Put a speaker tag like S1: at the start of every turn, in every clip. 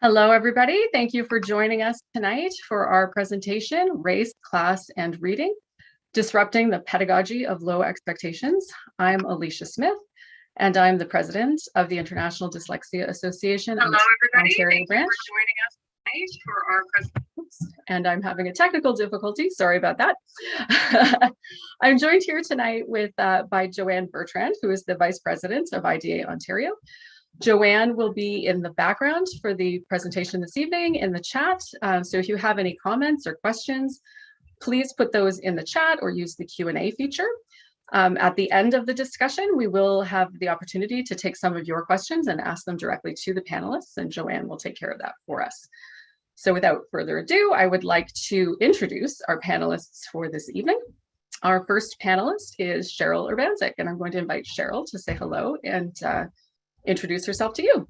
S1: Hello, everybody. Thank you for joining us tonight for our presentation, Race, Class, and Reading, Disrupting the Pedagogy of Low Expectations. I'm Alicia Smith, and I'm the president of the International Dyslexia Association.
S2: Hello, everybody.
S1: Ontario
S2: Thank
S1: branch.
S2: you for joining us tonight for our presentation.
S1: And I'm having a technical difficulty. Sorry about that. I'm joined here tonight by Joanne Bertrand, who is the vice president of IDA Ontario. Joanne will be in the background for the presentation this evening in the chat. So if you have any comments or questions, please put those in the chat or use the Q&A feature. At the end of the discussion, we will have the opportunity to take some of your questions and ask them directly to the panelists, and Joanne will take care of that for us. So without further ado, I would like to introduce our panelists for this evening. Our first panelist is Cheryl Urbanczyk, and I'm going to invite Cheryl to say hello and introduce herself to you.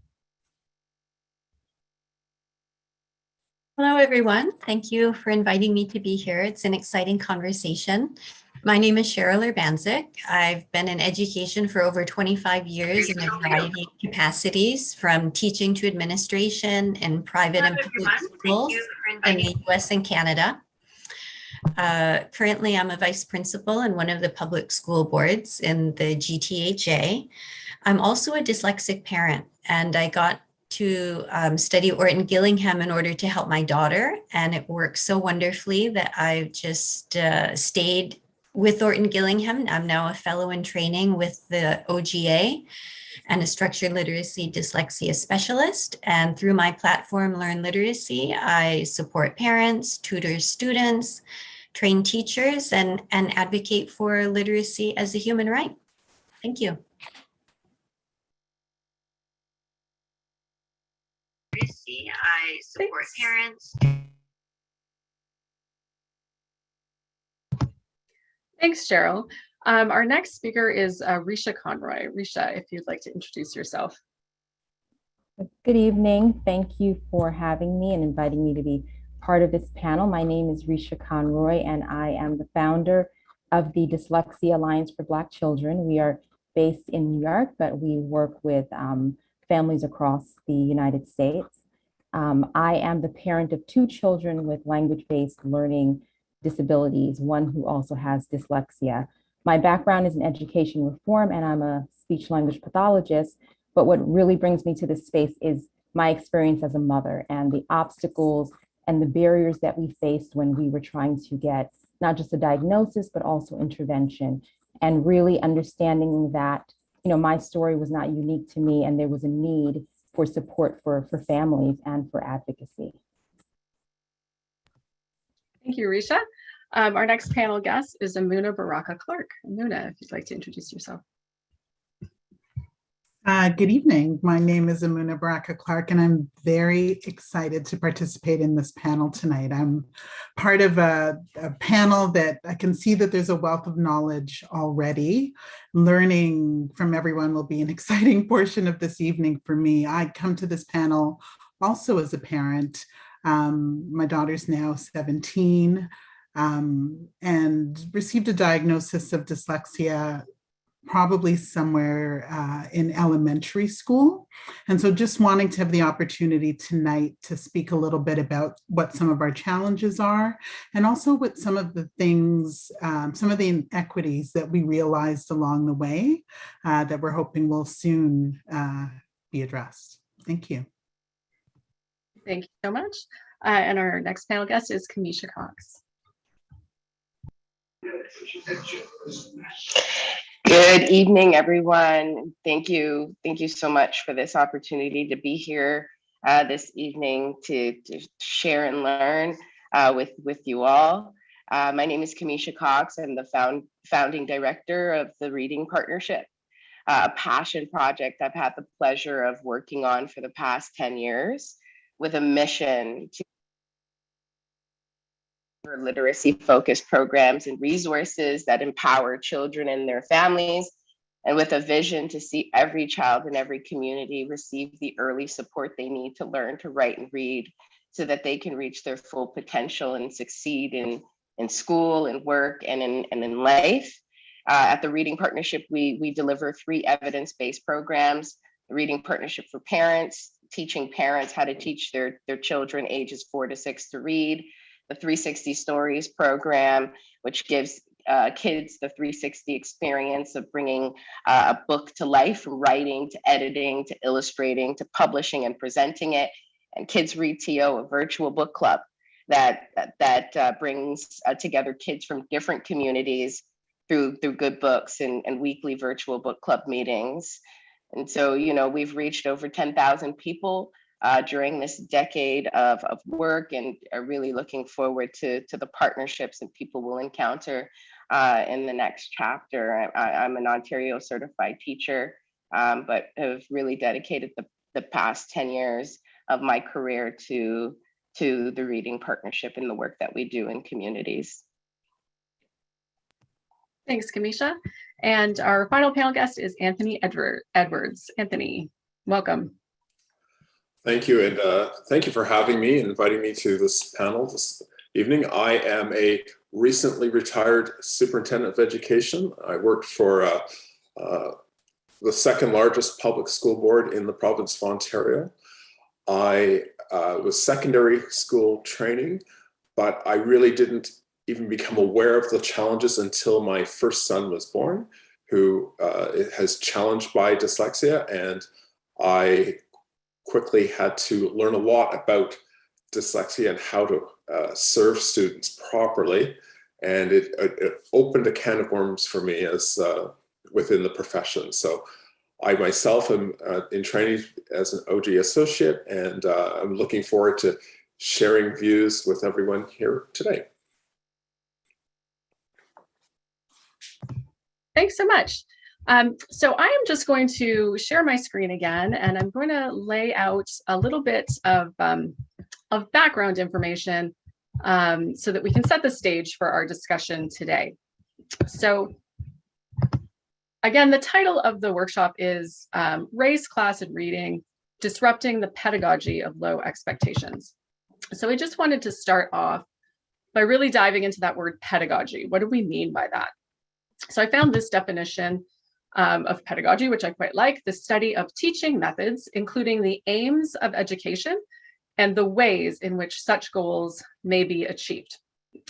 S3: Hello, everyone. Thank you for inviting me to be here. It's an exciting conversation. My name is Cheryl Urbanczyk. I've been in education for over 25 years in a variety of capacities, from teaching to administration in private and public schools in the US and Canada. Currently, I'm a vice principal in one of the public school boards in the GTHA. I'm also a dyslexic parent, and I got to study Orton Gillingham in order to help my daughter, and it works so wonderfully that I've just stayed with Orton Gillingham. I'm now a fellow in training with the OGA and a structured literacy dyslexia specialist. And through my platform, Learn Literacy, I support parents, tutor students, train teachers, and advocate for literacy as a human right. Thank you.
S2: I support parents.
S1: Thanks, Cheryl. Our next speaker is Risha Conroy. Risha, if you'd like to introduce yourself.
S4: Good evening. Thank you for having me and inviting me to be part of this panel. My name is Risha Conroy, and I am the founder of the Dyslexia Alliance for Black Children. We are based in New York, but we work with families across the United States. I am the parent of 2 children with language-based learning disabilities, one who also has dyslexia. My background is in education reform, and I'm a speech-language pathologist, but what really brings me to this space is my experience as a mother and the obstacles and the barriers that we faced when we were trying to get not just a diagnosis, but also intervention, and really understanding that, you know, my story was not unique to me, and there was a need for support for families and for advocacy.
S1: Thank you, Risha. Our next panel guest is Emuna Baraka Clark. Emuna, if you'd like to introduce yourself.
S5: Good evening. My name is Emuna Baraka Clark, and I'm very excited to participate in this panel tonight. I'm part of a panel that I can see that there's a wealth of knowledge already. Learning from everyone will be an exciting portion of this evening for me. I come to this panel also as a parent. My daughter's now 17 and received a diagnosis of dyslexia probably somewhere in elementary school. And so just wanting to have the opportunity tonight to speak a little bit about what some of our challenges are, and also what some of the things, some of the inequities that we realized along the way that we're hoping will soon be addressed. Thank you.
S1: Thank you so much. And our next panel guest is Kamisha Cox.
S6: Good evening, everyone. Thank you so much for this opportunity to be here this evening to share and learn with you all. My name is Kamisha Cox. I'm the founding director of the Reading Partnership, a passion project I've had the pleasure of working on for the past 10 years with a mission to for literacy-focused programs and resources that empower children and their families, and with a vision to see every child in every community receive the early support they need to learn to write and read so that they can reach their full potential and succeed in school and work and in life. At the Reading Partnership, we deliver 3 evidence-based programs: the Reading Partnership for Parents, teaching parents how to teach their children ages 4 to 6 to read, the 360 Stories program, which gives kids the 360 experience of bringing a book to life, from writing to editing to illustrating to publishing and presenting it. And Kids Read TO, a virtual book club that brings together kids from different communities through good books and weekly virtual book club meetings. And so, we've reached over 10,000 people during this decade of work, and are really looking forward to the partnerships and people we'll encounter in the next chapter. I'm an Ontario certified teacher, but have really dedicated the past 10 years of my career to the reading partnership and the work that we do in communities.
S1: Thanks, Kamisha. And our final panel guest is Anthony Edwards. Anthony, welcome.
S7: Thank you, and thank you for having me and inviting me to this panel this evening. I am a recently retired superintendent of education. I worked for the second largest public school board in the province of Ontario. I was secondary school training, but I really didn't even become aware of the challenges until my first son was born, who has challenged by dyslexia, and I quickly had to learn a lot about dyslexia and how to serve students properly. And it opened a can of worms for me as within the profession. So I myself am in training as an OG associate, and I'm looking forward to sharing views with everyone here today.
S1: Thanks so much. So I am just going to share my screen again, and I'm going to lay out a little bit of background information so that we can set the stage for our discussion today. So again, the title of the workshop is Race, Class, and Reading, Disrupting the Pedagogy of Low Expectations. So I just wanted to start off by really diving into that word pedagogy. What do we mean by that? So I found this definition of pedagogy, which I quite like: the study of teaching methods, including the aims of education and the ways in which such goals may be achieved.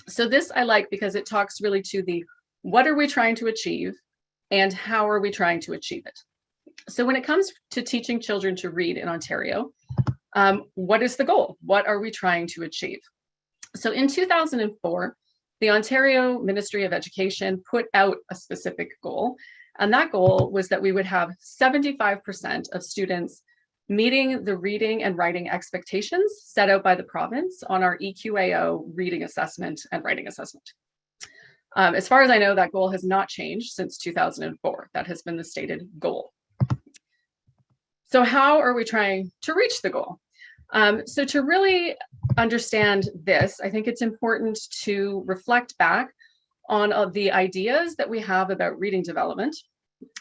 S1: So this I like because it talks really to the what are we trying to achieve and how are we trying to achieve it. So when it comes to teaching children to read in Ontario, what is the goal? What are we trying to achieve? So in 2004, the Ontario Ministry of Education put out a specific goal, and that goal was that we would have 75% of students meeting the reading and writing expectations set out by the province on our EQAO reading assessment and writing assessment. As far as I know, that goal has not changed since 2004. That has been the stated goal. So how are we trying to reach the goal? So to really understand this, I think it's important to reflect back on the ideas that we have about reading development.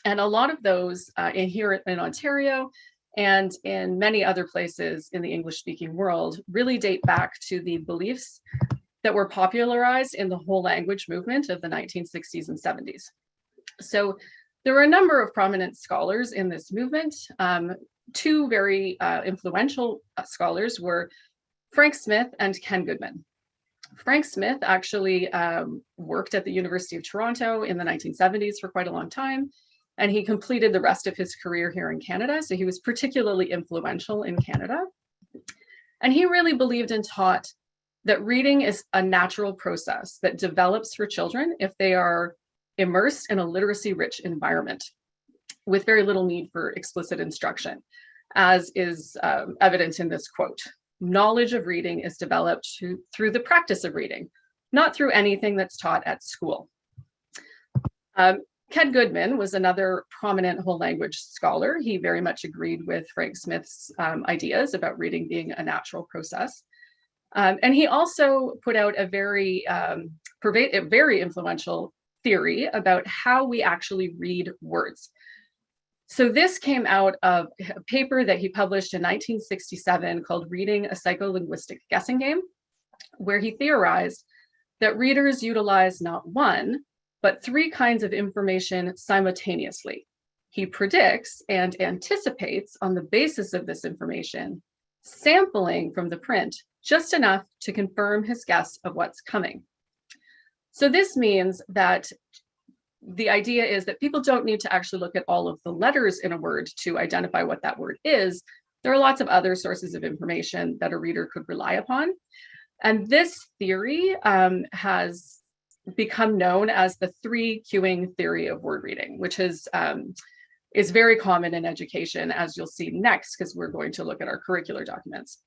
S1: And a lot of those here in Ontario and in many other places in the English-speaking world really date back to the beliefs that were popularized in the whole language movement of the 1960s and 70s. So there were a number of prominent scholars in this movement. Two very influential scholars were Frank Smith and Ken Goodman. Frank Smith actually worked at the University of Toronto in the 1970s for quite a long time, and he completed the rest of his career here in Canada. So he was particularly influential in Canada. And he really believed and taught that reading is a natural process that develops for children if they are immersed in a literacy-rich environment with very little need for explicit instruction, as is evident in this quote. Knowledge of reading is developed through the practice of reading, not through anything that's taught at school. Ken Goodman was another prominent whole language scholar. He very much agreed with Frank Smith's ideas about reading being a natural process. And he also put out a very influential theory about how we actually read words. So this came out of a paper that he published in 1967 called Reading, a Psycholinguistic Guessing Game, where he theorized that readers utilize not one, but three kinds of information simultaneously. He predicts and anticipates on the basis of this information, sampling from the print just enough to confirm his guess of what's coming. So this means that the idea is that people don't need to actually look at all of the letters in a word to identify what that word is. There are lots of other sources of information that a reader could rely upon. And this theory has become known as the 3 cueing theory of word reading, which is very common in education, as you'll see next, because we're going to look at our curricular documents.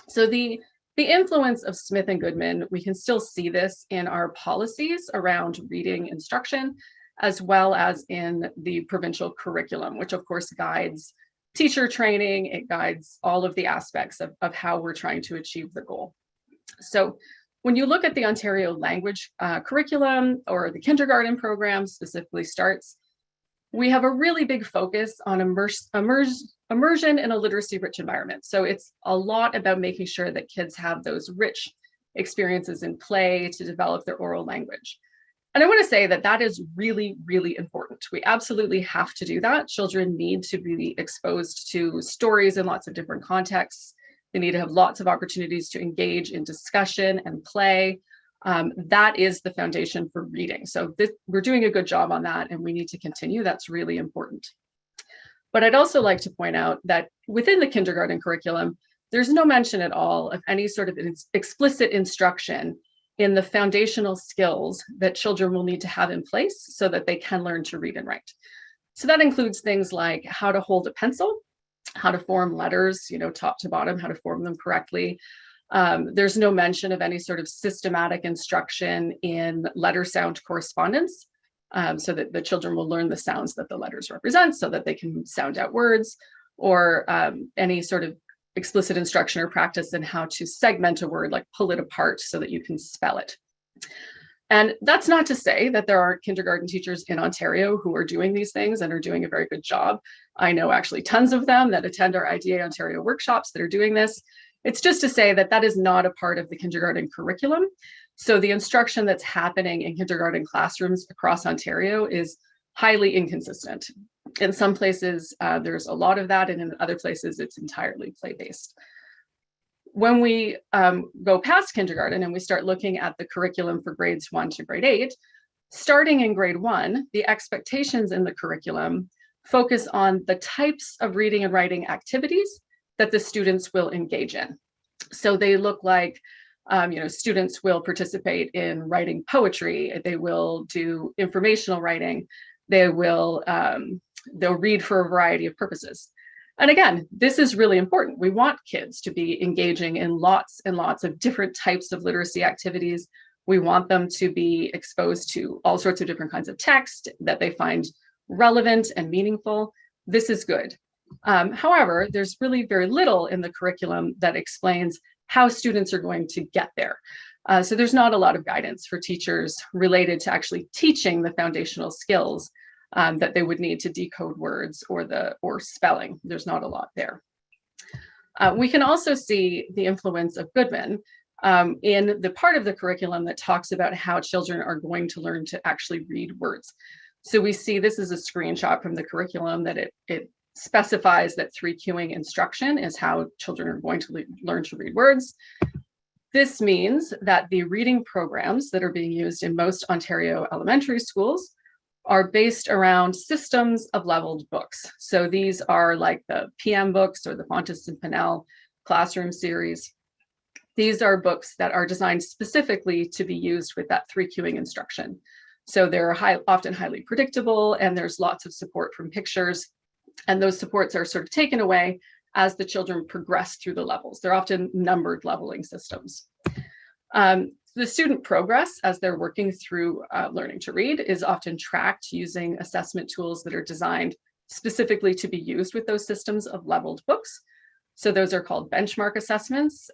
S1: So the influence of Smith and Goodman, we can still see this in our policies around reading instruction, as well as in the provincial curriculum, which of course guides teacher training. It guides all of the aspects of how we're trying to achieve the goal. So when you look at the Ontario language curriculum, or the kindergarten program specifically starts, we have a really big focus on immersion in a literacy-rich environment. So it's a lot about making sure that kids have those rich experiences in play to develop their oral language. And I want to say that that is really, really important. We absolutely have to do that. Children need to be exposed to stories in lots of different contexts. They need to have lots of opportunities to engage in discussion and play. That is the foundation for reading. So we're doing a good job on that, and we need to continue. That's really important. But I'd also like to point out that within the kindergarten curriculum, there's no mention at all of any sort of explicit instruction in the foundational skills that children will need to have in place so that they can learn to read and write. So that includes things like how to hold a pencil, how to form letters, top to bottom, how to form them correctly. There's no mention of any sort of systematic instruction in letter sound correspondence, so that the children will learn the sounds that the letters represent so that they can sound out words, or any sort of explicit instruction or practice in how to segment a word, like pull it apart so that you can spell it. And that's not to say that there aren't kindergarten teachers in Ontario who are doing these things and are doing a very good job. I know actually tons of them that attend our IDA Ontario workshops that are doing this. It's just to say that that is not a part of the kindergarten curriculum. So the instruction that's happening in kindergarten classrooms across Ontario is highly inconsistent. In some places, there's a lot of that, and in other places, it's entirely play-based. When we go past kindergarten and we start looking at the curriculum for grades 1 to grade 8, starting in grade 1, the expectations in the curriculum focus on the types of reading and writing activities that the students will engage in. So they look like, students will participate in writing poetry, they will do informational writing, they'll read for a variety of purposes. And again, this is really important. We want kids to be engaging in lots and lots of different types of literacy activities. We want them to be exposed to all sorts of different kinds of text that they find relevant and meaningful. This is good. However, there's really very little in the curriculum that explains how students are going to get there. So there's not a lot of guidance for teachers related to actually teaching the foundational skills that they would need to decode words or spelling. There's not a lot there. We can also see the influence of Goodman in the part of the curriculum that talks about how children are going to learn to actually read words. So we see this is a screenshot from the curriculum that it specifies that 3 cueing instruction is how children are going to learn to read words. This means that the reading programs that are being used in most Ontario elementary schools are based around systems of leveled books. So these are like the PM books or the Fontes and Pinnell classroom series. These are books that are designed specifically to be used with that 3 cueing instruction. So they're often highly predictable, and there's lots of support from pictures. And those supports are sort of taken away as the children progress through the levels. They're often numbered leveling systems. The student progress as they're working through learning to read is often tracked using assessment tools that are designed specifically to be used with those systems of leveled books. So those are called benchmark assessments.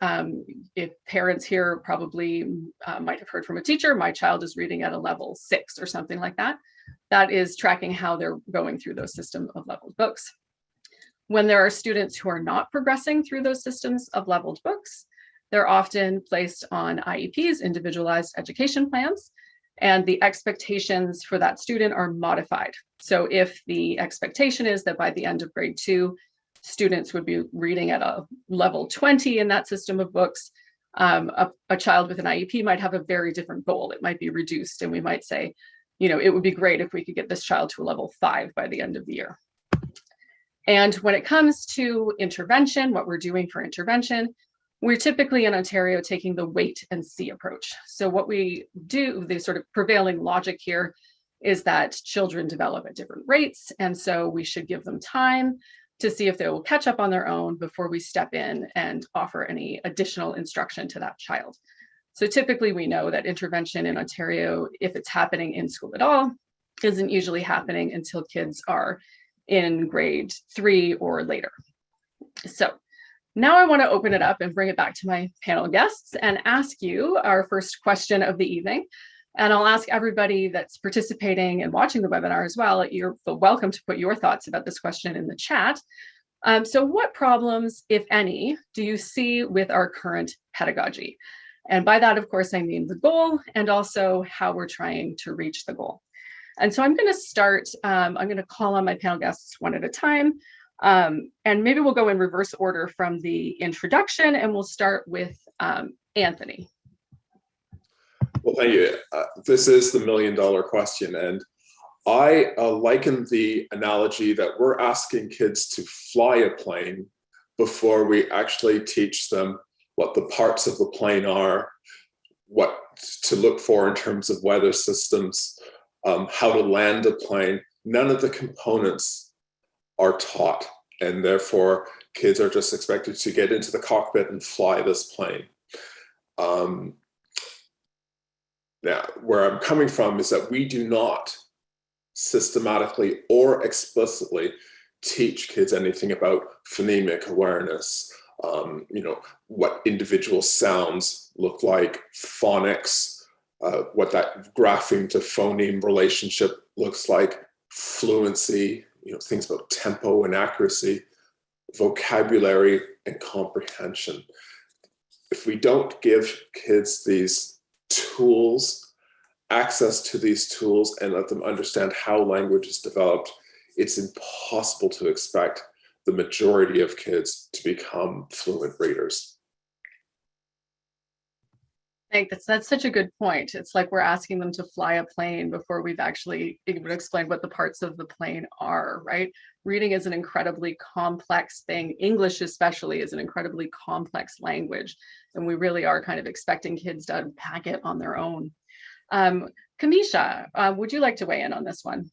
S1: If parents here probably might have heard from a teacher, my child is reading at a level 6 or something like that. That is tracking how they're going through those systems of leveled books. When there are students who are not progressing through those systems of leveled books, they're often placed on IEPs, individualized education plans. and the expectations for that student are modified. So if the expectation is that by the end of grade 2, students would be reading at a level 20 in that system of books, a child with an IEP might have a very different goal. It might be reduced, and we might say, you know, it would be great if we could get this child to a level 5 by the end of the year. And when it comes to intervention, what we're doing for intervention, we're typically in Ontario taking the wait and see approach. So what we do, the sort of prevailing logic here, is that children develop at different rates. And so we should give them time to see if they will catch up on their own before we step in and offer any additional instruction to that child. So typically we know that intervention in Ontario, if it's happening in school at all, isn't usually happening until kids are in grade 3 or later. So now I want to open it up and bring it back to my panel guests and ask you our first question of the evening. And I'll ask everybody that's participating and watching the webinar as well, you're welcome to put your thoughts about this question in the chat. So what problems, if any, do you see with our current pedagogy? And by that, of course, I mean the goal and also how we're trying to reach the goal. And so I'm going to start, I'm going to call on my panel guests one at a time. And maybe we'll go in reverse order from the introduction, and we'll start with Anthony.
S7: Well, thank you. This is the million-dollar question. And I liken the analogy that we're asking kids to fly a plane before we actually teach them what the parts of the plane are, what to look for in terms of weather systems, how to land a plane. None of the components are taught, and therefore kids are just expected to get into the cockpit and fly this plane. Now, where I'm coming from is that we do not systematically or explicitly teach kids anything about phonemic awareness, you know, what individual sounds look like, phonics, what that grapheme to phoneme relationship looks like, fluency, you know, things about tempo and accuracy, vocabulary and comprehension. If we don't give kids these tools, access to these tools, and let them understand how language is developed, it's impossible to expect the majority of kids to become fluent readers.
S1: I think that's such a good point. It's like we're asking them to fly a plane before we've actually even explained what the parts of the plane are, right? Reading is an incredibly complex thing. English especially is an incredibly complex language. And we really are kind of expecting kids to unpack it on their own. Kamisha, would you like to weigh in on this one?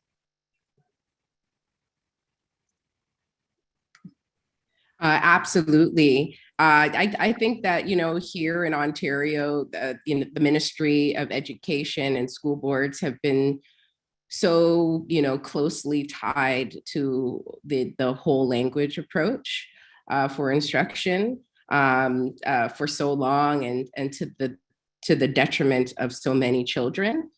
S8: Absolutely. I think that, you know, here in Ontario, the Ministry of Education and school boards have been so, you know, closely tied to the whole language approach for instruction for so long, and to the detriment of so many children.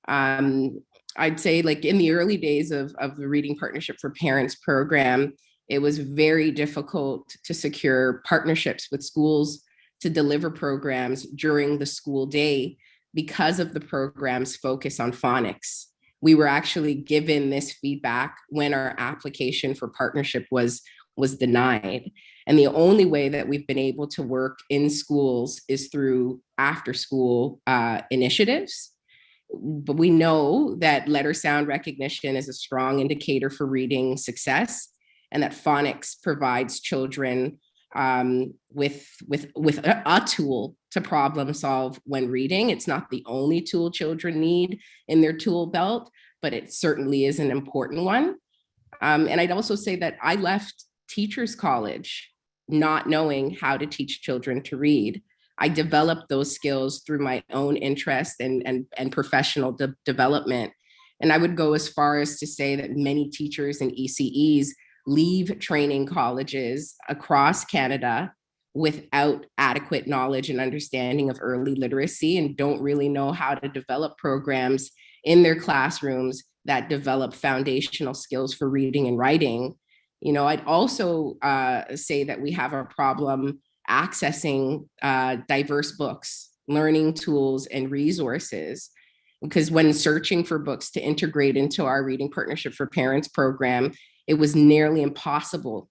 S8: I'd say, like, in the early days of the Reading Partnership for Parents program, it was very difficult to secure partnerships with schools to deliver programs during the school day because of the program's focus on phonics. We were actually given this feedback when our application for partnership was denied. And the only way that we've been able to work in schools is through after-school initiatives. But we know that letter sound recognition is a strong indicator for reading success, and that phonics provides children with a tool to problem solve when reading. It's not the only tool children need in their tool belt, but it certainly is an important one. And I'd also say that I left teachers college not knowing how to teach children to read. I developed those skills through my own interest and professional development. And I would go as far as to say that many teachers and ECEs leave training colleges across Canada without adequate knowledge and understanding of early literacy, and don't really know how to develop programs in their classrooms that develop foundational skills for reading and writing. You know, I'd also say that we have a problem accessing diverse books, learning tools, and resources. because when searching for books to integrate into our Reading Partnership for Parents program, it was nearly impossible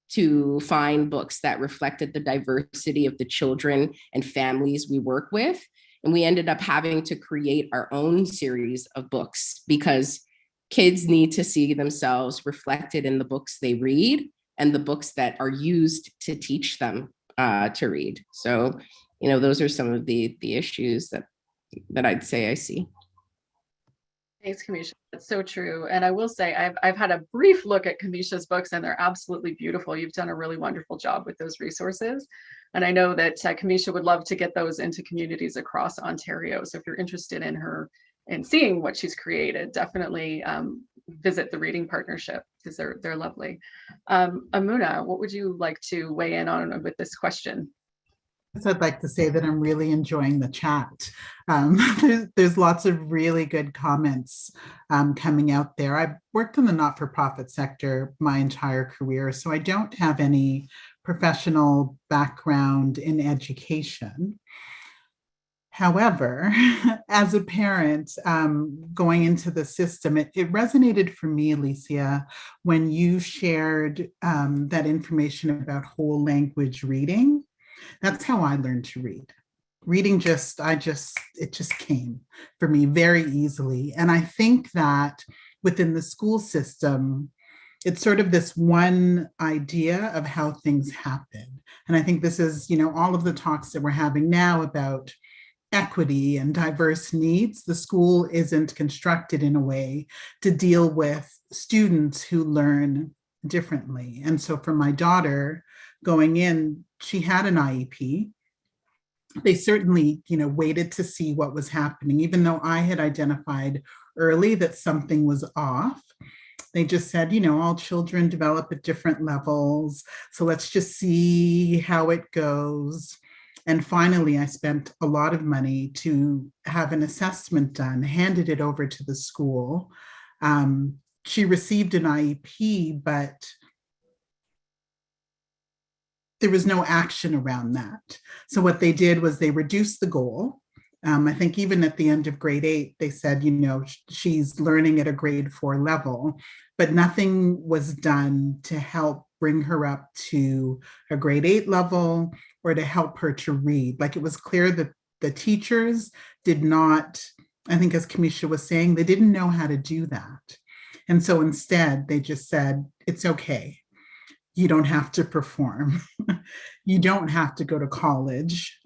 S8: to find books that reflected the diversity of the children and families we work with. And we ended up having to create our own series of books because kids need to see themselves reflected in the books they read and the books that are used to teach them to read. So, those are some of the issues that I'd say I see.
S1: Thanks, Kamisha. That's so true. And I will say I've had a brief look at Kamisha's books and they're absolutely beautiful. You've done a really wonderful job with those resources. And I know that Kamisha would love to get those into communities across Ontario. So if you're interested in her and seeing what she's created, definitely visit the Reading Partnership because they're lovely. Emuna, what would you like to weigh in on with this question?
S5: I'd like to say that I'm really enjoying the chat. There's lots of really good comments coming out there. I've worked in the not-for-profit sector my entire career, so I don't have any professional background in education. However, as a parent going into the system, it resonated for me, Alicia, when you shared that information about whole language reading. That's how I learned to read. Reading it just came for me very easily. And I think that within the school system, it's sort of this one idea of how things happen. And I think this is, all of the talks that we're having now about equity and diverse needs. The school isn't constructed in a way to deal with students who learn differently. And so for my daughter going in, she had an IEP. They certainly, waited to see what was happening, even though I had identified early that something was off. They just said, all children develop at different levels. So let's just see how it goes. And finally, I spent a lot of money to have an assessment done, handed it over to the school. She received an IEP, but there was no action around that. So what they did was they reduced the goal. I think even at the end of grade 8, they said, she's learning at a grade 4 level, but nothing was done to help bring her up to a grade 8 level or to help her to read. Like, it was clear that the teachers did not, I think as Kamisha was saying, they didn't know how to do that. And so instead they just said, it's okay. You don't have to perform. You don't have to go to college.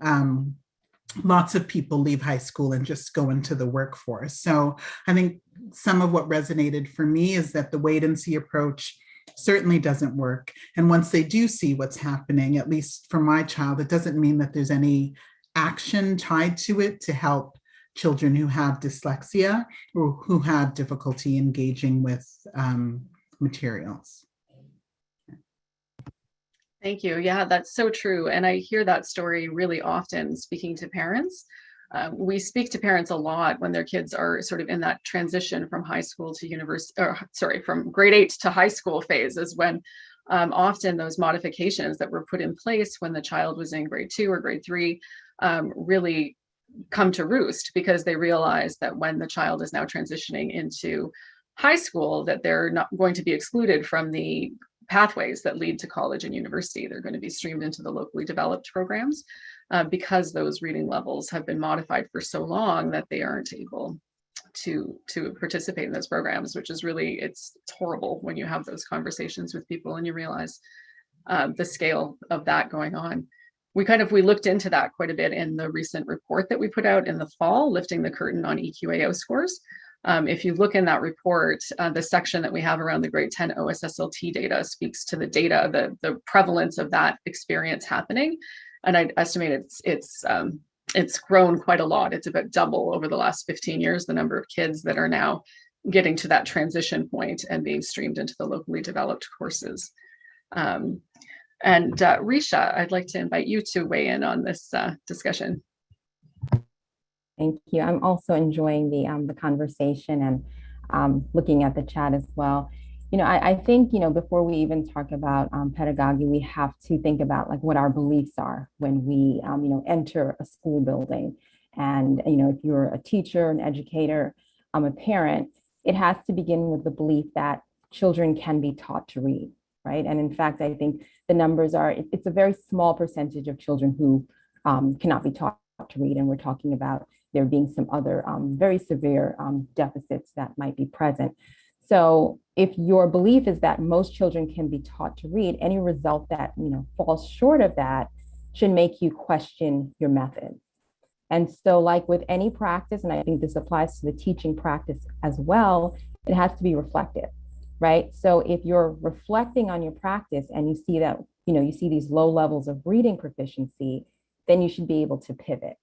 S5: Lots of people leave high school and just go into the workforce. So I think some of what resonated for me is that the wait and see approach certainly doesn't work. And once they do see what's happening, at least for my child, it doesn't mean that there's any action tied to it to help children who have dyslexia or who have difficulty engaging with materials.
S1: Thank you. Yeah, that's so true. And I hear that story really often speaking to parents. We speak to parents a lot when their kids are sort of in that transition from high school to university, from grade 8 to high school phase is when often those modifications that were put in place when the child was in grade 2 or grade 3 really come to roost, because they realize that when the child is now transitioning into high school, that they're not going to be excluded from the pathways that lead to college and university. They're going to be streamed into the locally developed programs because those reading levels have been modified for so long that they aren't able to participate in those programs, which is really, it's horrible when you have those conversations with people and you realize the scale of that going on. We looked into that quite a bit in the recent report that we put out in the fall, lifting the curtain on EQAO scores. If you look in that report, the section that we have around the grade 10 OSSLT data speaks to the data, the prevalence of that experience happening. And I estimate it's grown quite a lot. It's about double over the last 15 years, the number of kids that are now getting to that transition point and being streamed into the locally developed courses. And Risha, I'd like to invite you to weigh in on this discussion.
S4: Thank you. I'm also enjoying the conversation and looking at the chat as well. I think, before we even talk about pedagogy, we have to think about like what our beliefs are when we, enter a school building. And, if you're a teacher, an educator, a parent, it has to begin with the belief that children can be taught to read, right? And in fact, I think the numbers are, it's a very small percentage of children who cannot be taught to read. And we're talking about there being some other very severe deficits that might be present. So if your belief is that most children can be taught to read, any result that falls short of that should make you question your methods. And so, like with any practice, and I think this applies to the teaching practice as well, it has to be reflective, right? So if you're reflecting on your practice and you see that, you see these low levels of reading proficiency, then you should be able to pivot,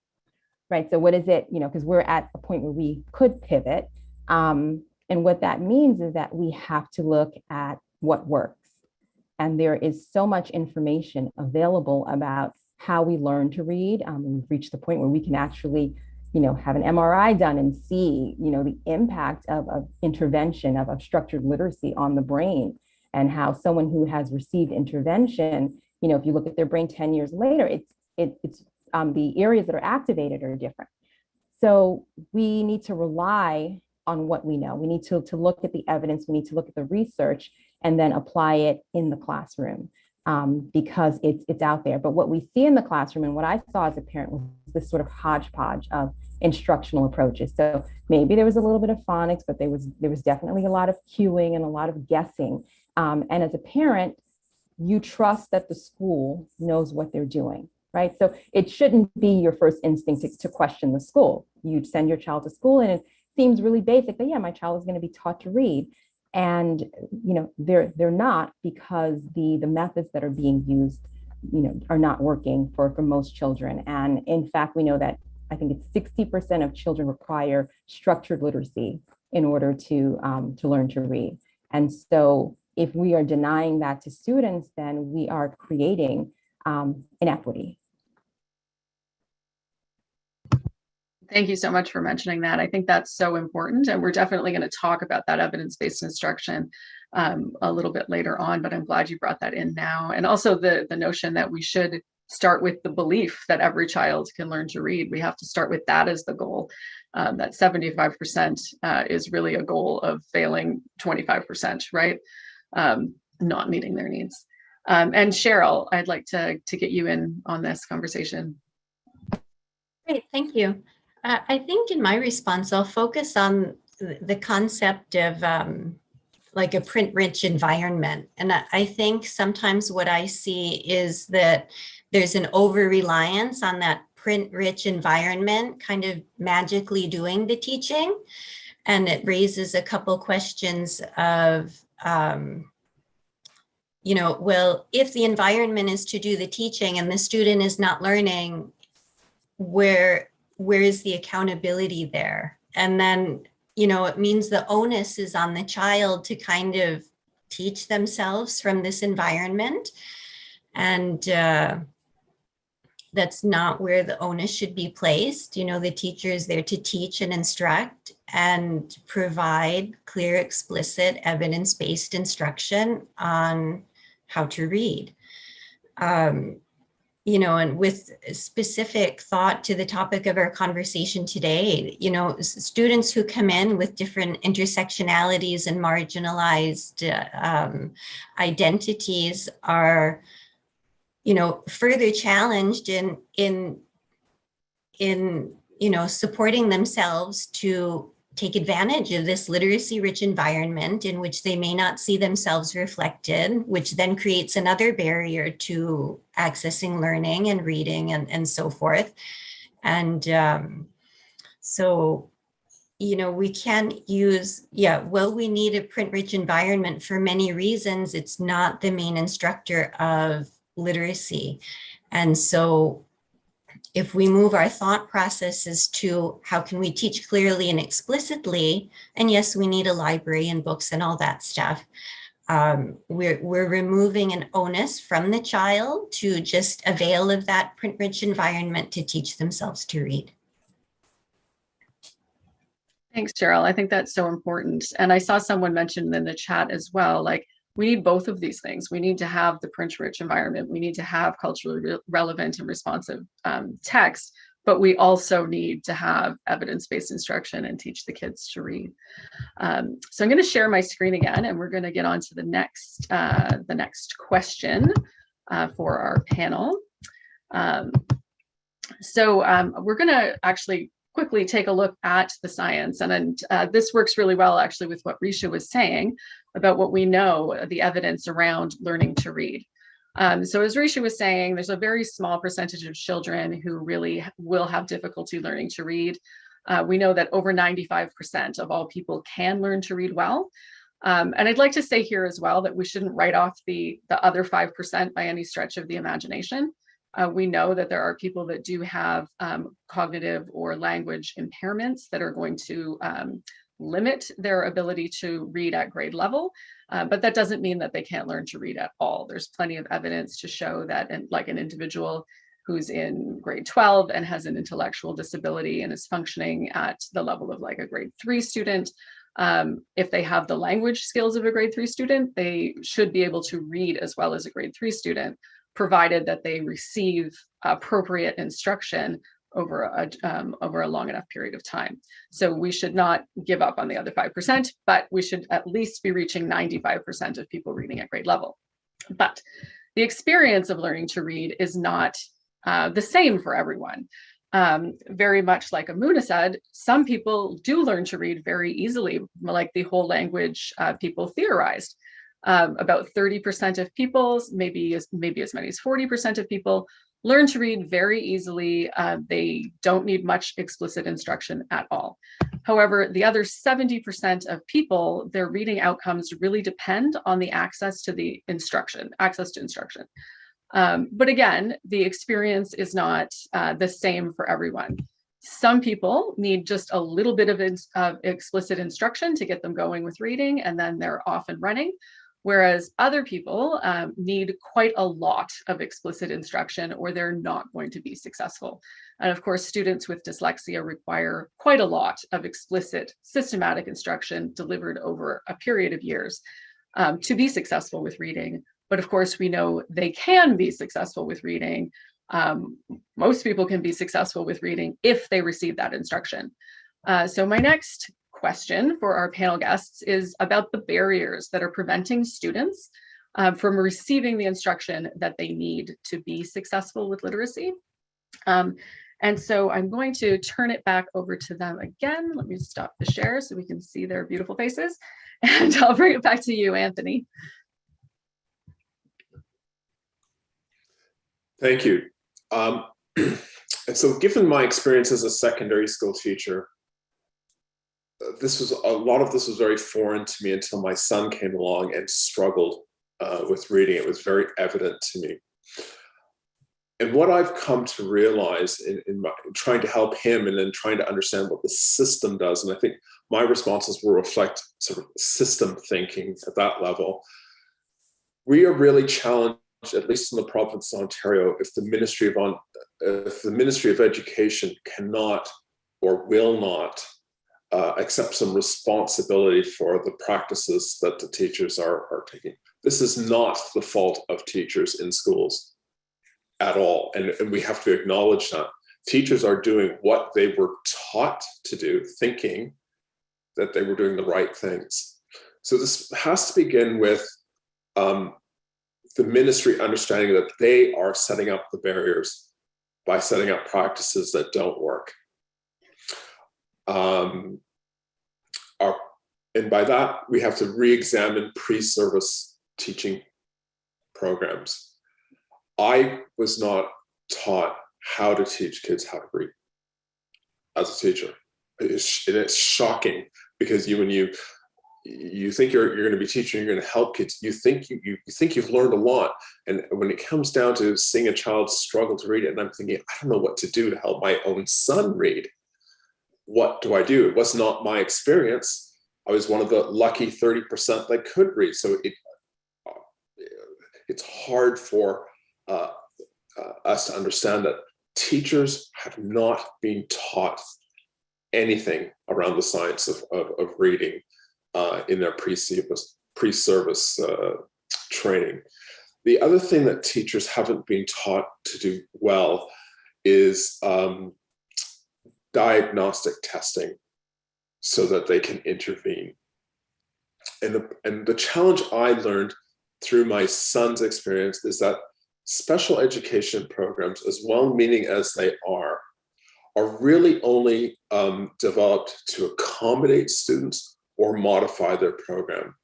S4: right? So what is it, because we're at a point where we could pivot. And what that means is that we have to look at what works. And there is so much information available about how we learn to read. We've reached the point where we can actually, have an MRI done and see, the impact of intervention of structured literacy on the brain, and how someone who has received intervention, if you look at their brain 10 years later, it's the areas that are activated are different. So we need to rely on what we know. We need to look at the evidence, we need to look at the research, and then apply it in the classroom because it's out there. But what we see in the classroom, and what I saw as a parent, was this sort of hodgepodge of instructional approaches. So maybe there was a little bit of phonics, but there was definitely a lot of cueing and a lot of guessing. And as a parent, you trust that the school knows what they're doing, right? So it shouldn't be your first instinct to question the school. You'd send your child to school and it seems really basic that, yeah, my child is going to be taught to read. And, they're not, because the methods that are being used, are not working for most children. And in fact, we know that I think it's 60% of children require structured literacy in order to learn to read. And so if we are denying that to students, then we are creating inequity.
S1: Thank you so much for mentioning that. I think that's so important. And we're definitely going to talk about that evidence-based instruction a little bit later on, but I'm glad you brought that in now. And also the notion that we should start with the belief that every child can learn to read. We have to start with that as the goal. That 75% is really a goal of failing 25%, right? Not meeting their needs. And Cheryl, I'd like to get you in on this conversation.
S3: Great, thank you. I think in my response, I'll focus on the concept of like a print-rich environment. And I think sometimes what I see is that there's an over-reliance on that print-rich environment kind of magically doing the teaching. And it raises a couple questions of, well, if the environment is to do the teaching and the student is not learning, where is the accountability there? And then, it means the onus is on the child to kind of teach themselves from this environment. And that's not where the onus should be placed. The teacher is there to teach and instruct and provide clear, explicit, evidence-based instruction on how to read. And with specific thought to the topic of our conversation today, students who come in with different intersectionalities and marginalized identities are, further challenged in supporting themselves to take advantage of this literacy-rich environment in which they may not see themselves reflected, which then creates another barrier to accessing learning and reading and so forth. And so, we can use, we need a print-rich environment for many reasons. It's not the main instructor of literacy. And so if we move our thought processes to how can we teach clearly and explicitly, and yes, we need a library and books and all that stuff, we're removing an onus from the child to just avail of that print-rich environment to teach themselves to read.
S1: Thanks, Cheryl. I think that's so important. And I saw someone mention in the chat as well, like, we need both of these things. We need to have the print-rich environment. We need to have culturally relevant and responsive text, but we also need to have evidence-based instruction and teach the kids to read. So I'm going to share my screen again, and we're going to get on to the next question for our panel. We're going to actually quickly take a look at the science, and this works really well actually with what Risha was saying about what we know, the evidence around learning to read. So as Risha was saying, there's a very small percentage of children who really will have difficulty learning to read. We know that over 95% of all people can learn to read well. And I'd like to say here as well that we shouldn't write off the other 5% by any stretch of the imagination. We know that there are people that do have cognitive or language impairments that are going to limit their ability to read at grade level, but that doesn't mean that they can't learn to read at all. There's plenty of evidence to show that, like an individual who's in grade 12 and has an intellectual disability and is functioning at the level of like a grade 3 student, if they have the language skills of a grade 3 student, they should be able to read as well as a grade 3 student, provided that they receive appropriate instruction over a long enough period of time. So we should not give up on the other 5%, but we should at least be reaching 95% of people reading at grade level. But the experience of learning to read is not the same for everyone. Very much like Emuna said, some people do learn to read very easily, like the whole language people theorized. About 30% of people, maybe as many as 40% of people, learn to read very easily. They don't need much explicit instruction at all. However, the other 70% of people, their reading outcomes really depend on the access to instruction. But again, the experience is not the same for everyone. Some people need just a little bit of explicit instruction to get them going with reading, and then they're off and running. Whereas other people need quite a lot of explicit instruction or they're not going to be successful. And of course, students with dyslexia require quite a lot of explicit, systematic instruction delivered over a period of years to be successful with reading. But of course, we know they can be successful with reading. Most people can be successful with reading if they receive that instruction. So my next question for our panel guests is about the barriers that are preventing students from receiving the instruction that they need to be successful with literacy. And so I'm going to turn it back over to them again. Let me stop the share so we can see their beautiful faces. And I'll bring it back to you, Anthony.
S7: Thank you. And so given my experience as a secondary school teacher, a lot of this was very foreign to me until my son came along and struggled with reading. It was very evident to me. And what I've come to realize in trying to help him and then trying to understand what the system does, and I think my responses will reflect sort of system thinking at that level, we are really challenged, at least in the province of Ontario, if the Ministry of Education cannot or will not accept some responsibility for the practices that the teachers are taking. This is not the fault of teachers in schools at all. And we have to acknowledge that. Teachers are doing what they were taught to do, thinking that they were doing the right things. So this has to begin with the ministry understanding that they are setting up the barriers by setting up practices that don't work. And by that, we have to re-examine pre-service teaching programs. I was not taught how to teach kids how to read as a teacher. It's shocking because when you think you're going to be teaching, you're going to help kids. You think you've learned a lot, and when it comes down to seeing a child struggle to read it, and I'm thinking, I don't know what to do to help my own son read. What do I do? It was not my experience. I was one of the lucky 30% that could read. So it's hard for us to understand that teachers have not been taught anything around the science of reading in their pre-service training. The other thing that teachers haven't been taught to do well is diagnostic testing so that they can intervene. And the challenge I learned through my son's experience is that special education programs, as well-meaning as they are really only developed to accommodate students or modify their program.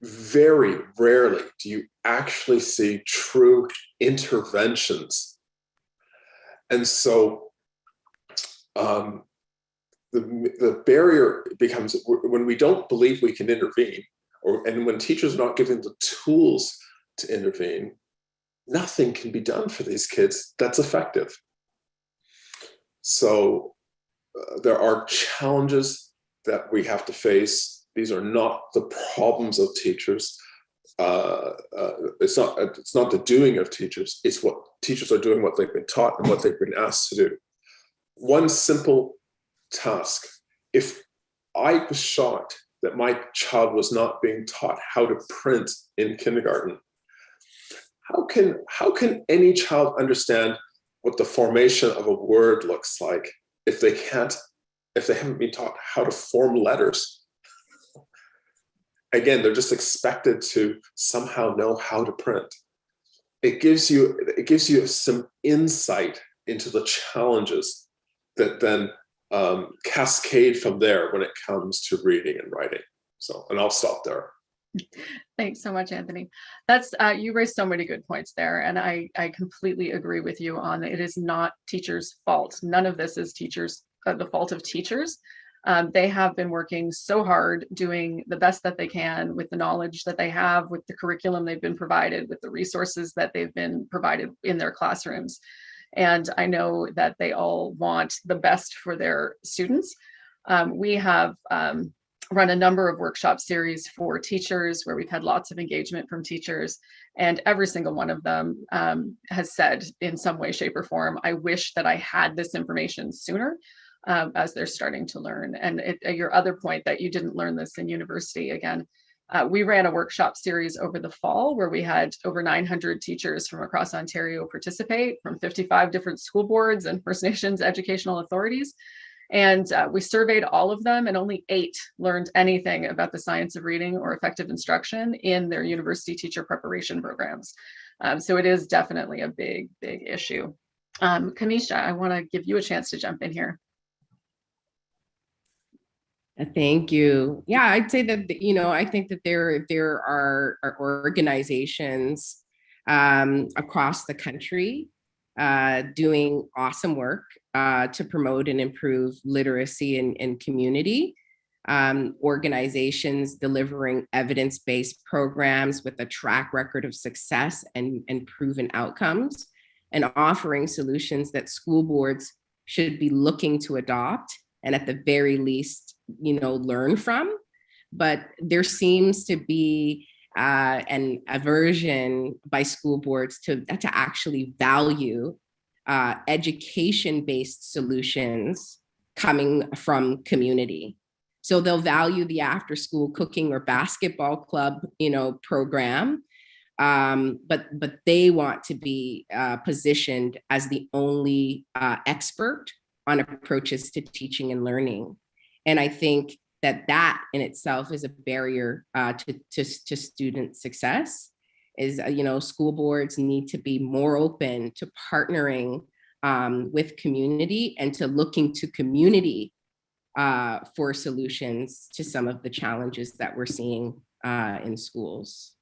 S7: Very rarely do you actually see true interventions. And so the barrier becomes when we don't believe we can intervene, and when teachers are not given the tools to intervene, nothing can be done for these kids that's effective. So there are challenges that we have to face. These are not the problems of teachers. It's not the doing of teachers. It's what teachers are doing, what they've been taught, and what they've been asked to do. One simple task. If I was shocked that my child was not being taught how to print in kindergarten, how can any child understand what the formation of a word looks like if they haven't been taught how to form letters? Again, they're just expected to somehow know how to print. It gives you some insight into the challenges that then cascade from there when it comes to reading and writing. So, and I'll stop there.
S1: Thanks so much, Anthony. That's you raised so many good points there, and I completely agree with you on it is not teachers' fault. None of this is the fault of teachers. They have been working so hard, doing the best that they can with the knowledge that they have, with the curriculum they've been provided, with the resources that they've been provided in their classrooms. And I know that they all want the best for their students. We have run a number of workshop series for teachers where we've had lots of engagement from teachers, and every single one of them has said in some way, shape, or form, I wish that I had this information sooner as they're starting to learn. And your other point that you didn't learn this in university, again, we ran a workshop series over the fall where we had over 900 teachers from across Ontario participate, from 55 different school boards and First Nations educational authorities. And we surveyed all of them, and only 8 learned anything about the science of reading or effective instruction in their university teacher preparation programs. So it is definitely a big, big issue. Kamisha, I want to give you a chance to jump in here.
S8: Thank you. Yeah, I'd say that, I think that there are organizations across the country doing awesome work to promote and improve literacy in community. Organizations delivering evidence-based programs with a track record of success and proven outcomes, and offering solutions that school boards should be looking to adopt and at the very least, learn from. But there seems to be an aversion by school boards to actually value education-based solutions coming from community. So they'll value the after-school cooking or basketball club, program, but they want to be positioned as the only expert on approaches to teaching and learning. And I think that in itself is a barrier to student success. Is school boards need to be more open to partnering with community and to looking to community for solutions to some of the challenges that we're seeing in schools.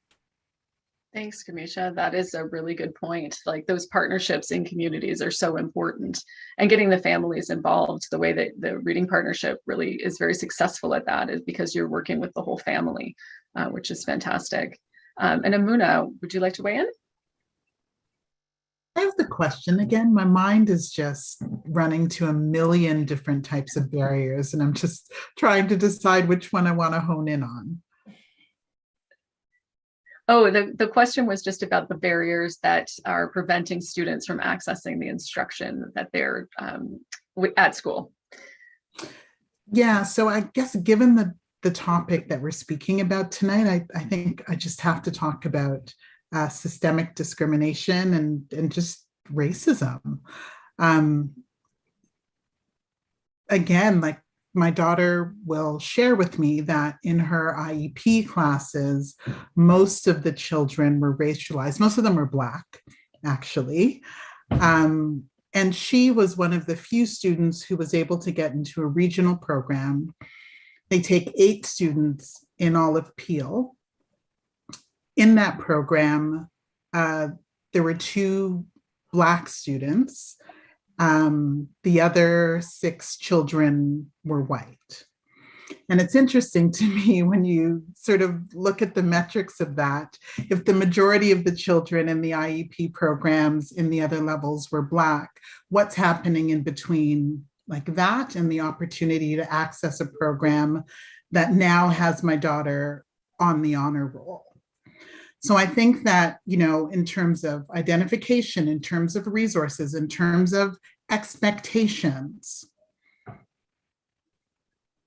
S1: Thanks, Kamisha. That is a really good point. Like, those partnerships in communities are so important, and getting the families involved. The way that the reading partnership really is very successful at that is because you're working with the whole family, which is fantastic. And Emuna, would you like to weigh in?
S5: I have the question again. My mind is just running to a million different types of barriers, and I'm just trying to decide which one I want to hone in on.
S1: Oh, the question was just about the barriers that are preventing students from accessing the instruction that they're at school.
S5: Yeah, so I guess given the topic that we're speaking about tonight, I think I just have to talk about systemic discrimination and just racism. again, like my daughter will share with me that in her IEP classes, most of the children were racialized. Most of them were Black, actually. And she was one of the few students who was able to get into a regional program. They take 8 students in all of Peel. In that program, there were 2 Black students. The other 6 children were white. And it's interesting to me when you sort of look at the metrics of that, if the majority of the children in the IEP programs in the other levels were Black, what's happening in between like that and the opportunity to access a program that now has my daughter on the honor roll? So I think that, you know, in terms of identification, in terms of resources, in terms of expectations,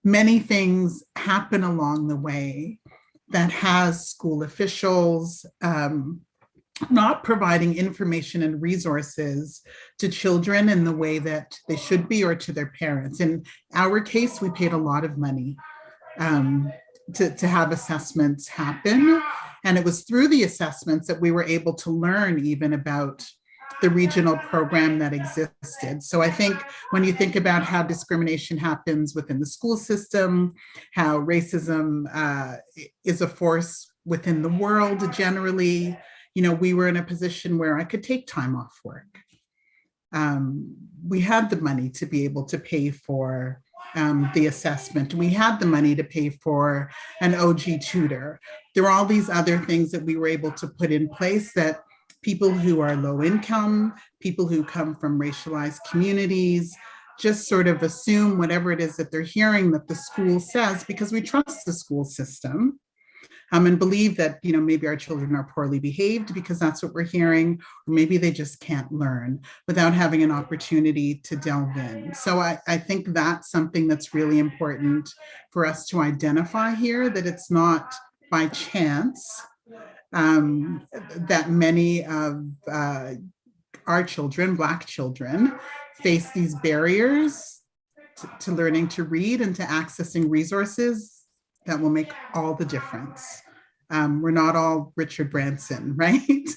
S5: many things happen along the way that has school officials not providing information and resources to children in the way that they should be, or to their parents. In our case, we paid a lot of money to have assessments happen. And it was through the assessments that we were able to learn even about the regional program that existed. So I think when you think about how discrimination happens within the school system, how racism is a force within the world generally, you know, we were in a position where I could take time off work. We had the money to be able to pay for the assessment. We had the money to pay for an OG tutor. There were all these other things that we were able to put in place that people who are low income, people who come from racialized communities, just sort of assume whatever it is that they're hearing that the school says, because we trust the school system. And believe that, you know, maybe our children are poorly behaved because that's what we're hearing, or maybe they just can't learn without having an opportunity to delve in. So I think that's something that's really important for us to identify here, that it's not by chance that many of our children, Black children, face these barriers to learning to read and to accessing resources that will make all the difference. We're not all Richard Branson, right?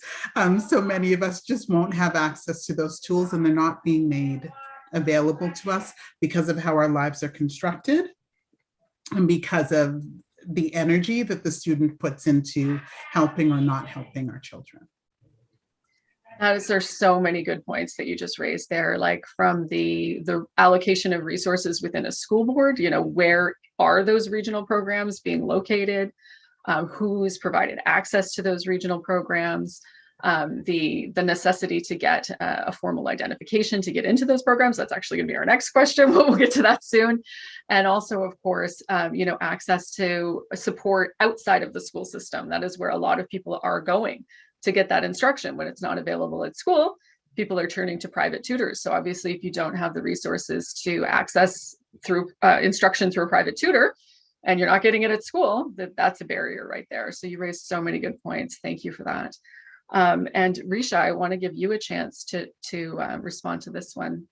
S5: So many of us just won't have access to those tools, and they're not being made available to us because of how our lives are constructed and because of the energy that the student puts into helping or not helping our children.
S1: There's so many good points that you just raised there, like from the allocation of resources within a school board, you know, where are those regional programs being located? Who's provided access to those regional programs? The necessity to get a formal identification to get into those programs. That's actually going to be our next question. We'll get to that soon. And also, of course, you know, access to support outside of the school system. That is where a lot of people are going to get that instruction. When it's not available at school, people are turning to private tutors. So obviously, if you don't have the resources to access through instruction through a private tutor, and you're not getting it at school, that's a barrier right there. So you raised so many good points. Thank you for that. And Risha, I want to give you a chance to respond to this one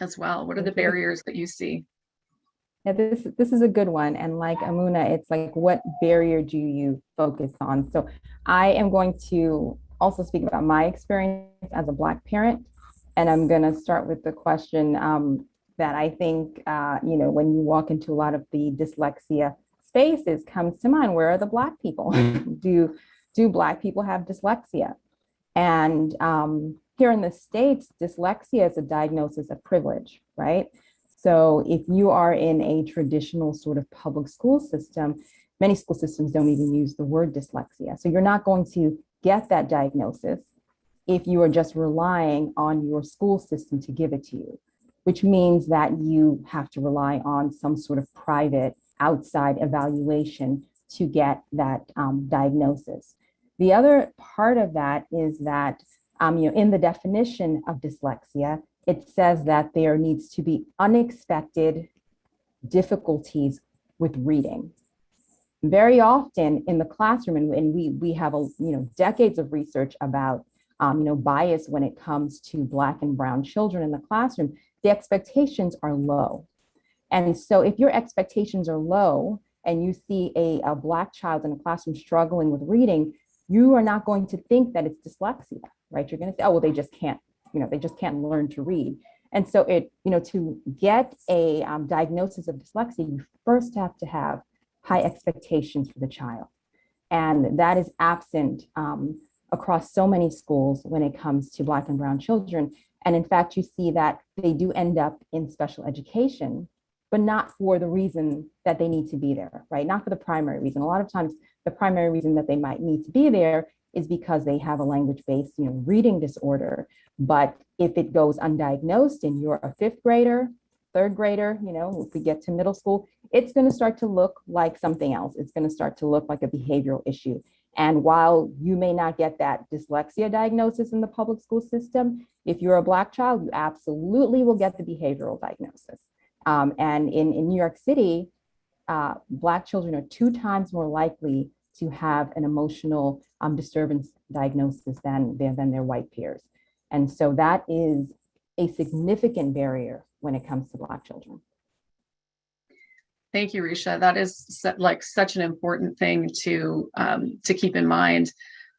S1: as well. What are the barriers that you see?
S4: Yeah, this is a good one. And like Emuna, it's like, what barrier do you focus on? So I am going to also speak about my experience as a Black parent. And I'm going to start with the question that I think, you know, when you walk into a lot of the dyslexia spaces comes to mind. Where are the Black people? Do Black people have dyslexia? And here in the States, dyslexia is a diagnosis of privilege, right? So if you are in a traditional sort of public school system, many school systems don't even use the word dyslexia. So you're not going to get that diagnosis if you are just relying on your school system to give it to you, which means that you have to rely on some sort of private outside evaluation to get that diagnosis. The other part of that is that you know, in the definition of dyslexia, it says that there needs to be unexpected difficulties with reading. Very often in the classroom, and we have decades of research about bias when it comes to Black and brown children in the classroom, the expectations are low. And so if your expectations are low and you see a Black child in a classroom struggling with reading, you are not going to think that it's dyslexia, right? You're going to say, oh, well, they just can't, they just can't learn to read. And so to get a diagnosis of dyslexia, you first have to have high expectations for the child. And that is absent across so many schools when it comes to Black and brown children. And in fact, you see that they do end up in special education, but not for the reason that they need to be there, right? Not for the primary reason. A lot of times, the primary reason that they might need to be there is because they have a language-based, reading disorder. But if it goes undiagnosed and you're a fifth grader, third grader, if we get to middle school, it's going to start to look like something else. It's going to start to look like a behavioral issue. And while you may not get that dyslexia diagnosis in the public school system, if you're a Black child, you absolutely will get the behavioral diagnosis. And in New York City, Black children are 2 times more likely to have an emotional disturbance diagnosis than their white peers. And so that is a significant barrier when it comes to Black children.
S1: Thank you, Risha. That is such an important thing to keep in mind.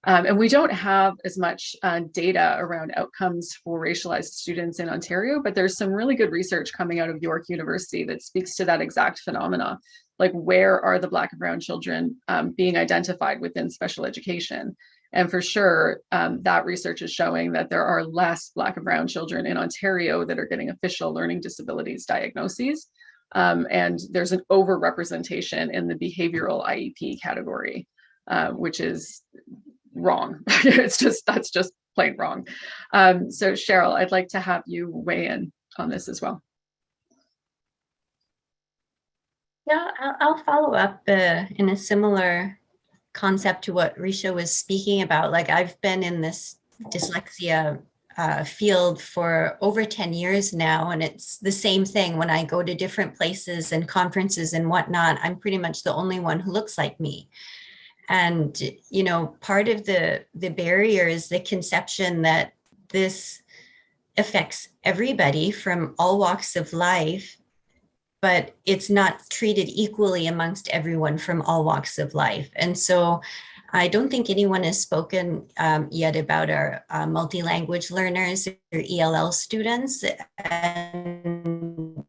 S1: And we don't have as much data around outcomes for racialized students in Ontario, but there's some really good research coming out of York University that speaks to that exact phenomena. Like, where are the Black and brown children being identified within special education? And for sure, that research is showing that there are less Black and brown children in Ontario that are getting official learning disabilities diagnoses. And there's an overrepresentation in the behavioral IEP category, which is wrong. That's just plain wrong. So Cheryl, I'd like to have you weigh in on this as well.
S3: Yeah, I'll follow up in a similar concept to what Risha was speaking about. Like, I've been in this dyslexia field for over 10 years now, and it's the same thing when I go to different places and conferences and whatnot. I'm pretty much the only one who looks like me. And, part of the barrier is the conception that this affects everybody from all walks of life, but it's not treated equally amongst everyone from all walks of life. And so I don't think anyone has spoken yet about our multi-language learners or ELL students. And,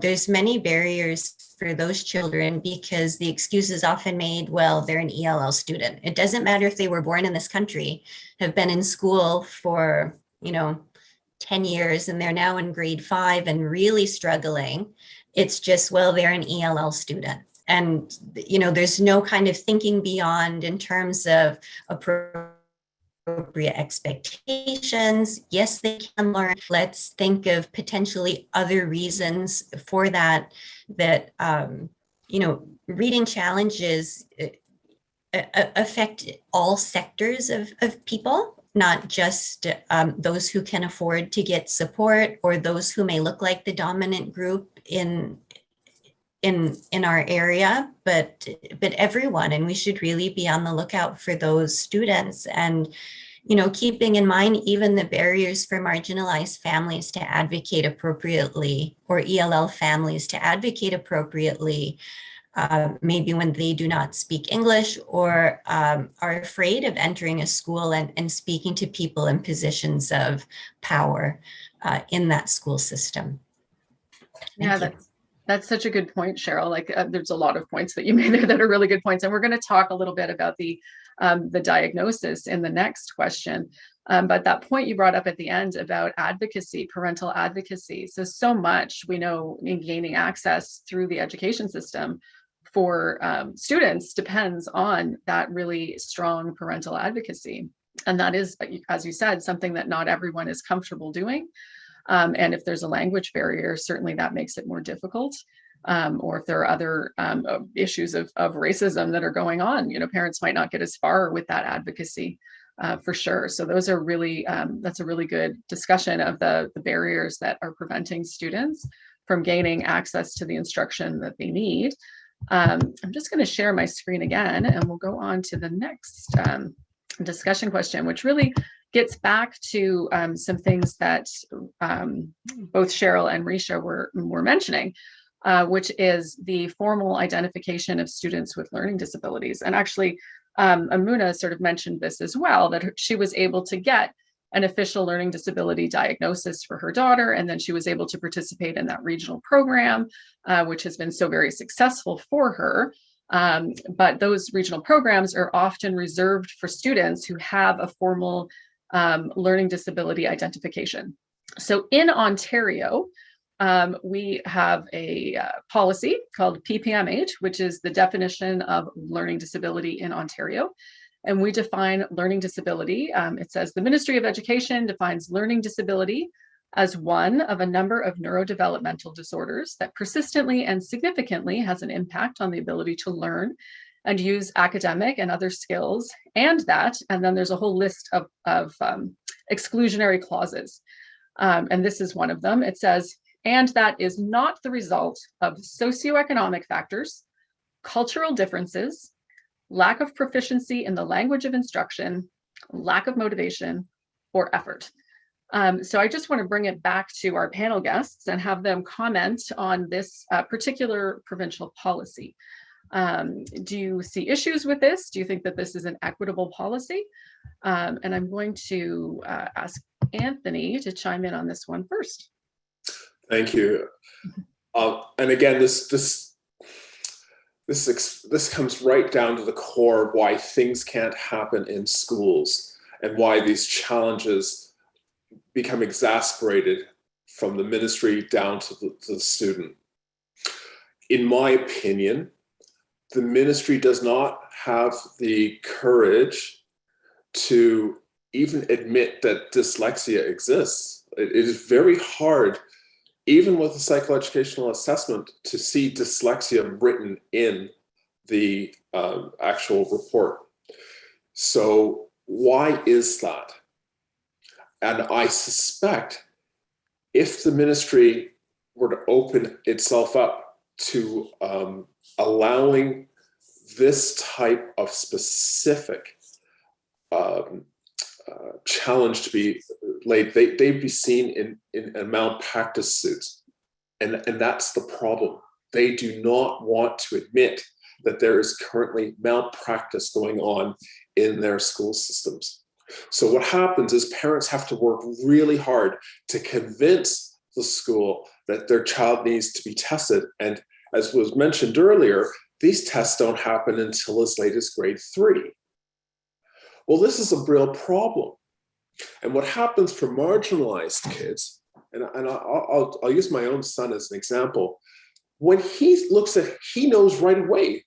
S3: there's many barriers for those children because the excuse is often made, well, they're an ELL student. It doesn't matter if they were born in this country, have been in school for, 10 years, and they're now in grade 5 and really struggling. It's just, well, they're an ELL student. And, there's no kind of thinking beyond in terms of appropriate expectations. Yes, they can learn. Let's think of potentially other reasons for that, reading challenges affect all sectors of people, not just those who can afford to get support or those who may look like the dominant group in our area, but everyone. And we should really be on the lookout for those students, and keeping in mind even the barriers for marginalized families to advocate appropriately, or ELL families to advocate appropriately, maybe when they do not speak English or are afraid of entering a school and speaking to people in positions of power in that school system.
S1: That's such a good point, Cheryl. There's a lot of points that you made there that are really good points. And we're going to talk a little bit about the diagnosis in the next question. But that point you brought up at the end about advocacy, parental advocacy. So much we know in gaining access through the education system for students depends on that really strong parental advocacy. And that is, as you said, something that not everyone is comfortable doing. And if there's a language barrier, certainly that makes it more difficult. Or if there are other issues of racism that are going on, parents might not get as far with that advocacy for sure. So those are really, that's a really good discussion of the barriers that are preventing students from gaining access to the instruction that they need. I'm just going to share my screen again, and we'll go on to the next discussion question, which really gets back to some things that both Cheryl and Risha were mentioning, which is the formal identification of students with learning disabilities. And actually, Emuna sort of mentioned this as well, that she was able to get an official learning disability diagnosis for her daughter, and then she was able to participate in that regional program, which has been so very successful for her. But those regional programs are often reserved for students who have a formal learning disability identification. So in Ontario, we have a policy called PPMH, which is the definition of learning disability in Ontario. And we define learning disability. It says the Ministry of Education defines learning disability as one of a number of neurodevelopmental disorders that persistently and significantly has an impact on the ability to learn and use academic and other skills, and then there's a whole list of exclusionary clauses. And this is one of them. It says, and that is not the result of socioeconomic factors, cultural differences, lack of proficiency in the language of instruction, lack of motivation, or effort. So I just want to bring it back to our panel guests and have them comment on this particular provincial policy. Do you see issues with this? Do you think that this is an equitable policy? And I'm going to ask Anthony to chime in on this one first.
S7: Thank you. And again, this comes right down to the core of why things can't happen in schools and why these challenges become exasperated from the ministry down to the student. In my opinion, the ministry does not have the courage to even admit that dyslexia exists. It is very hard, even with a psychoeducational assessment, to see dyslexia written in the actual report. So why is that? And I suspect if the ministry were to open itself up to allowing this type of specific challenge to be laid, they'd be seen in a malpractice suit. And that's the problem. They do not want to admit that there is currently malpractice going on in their school systems. So what happens is parents have to work really hard to convince the school that their child needs to be tested. And as was mentioned earlier, these tests don't happen until as late as grade 3. Well, this is a real problem. And what happens for marginalized kids, and I'll use my own son as an example, when he knows right away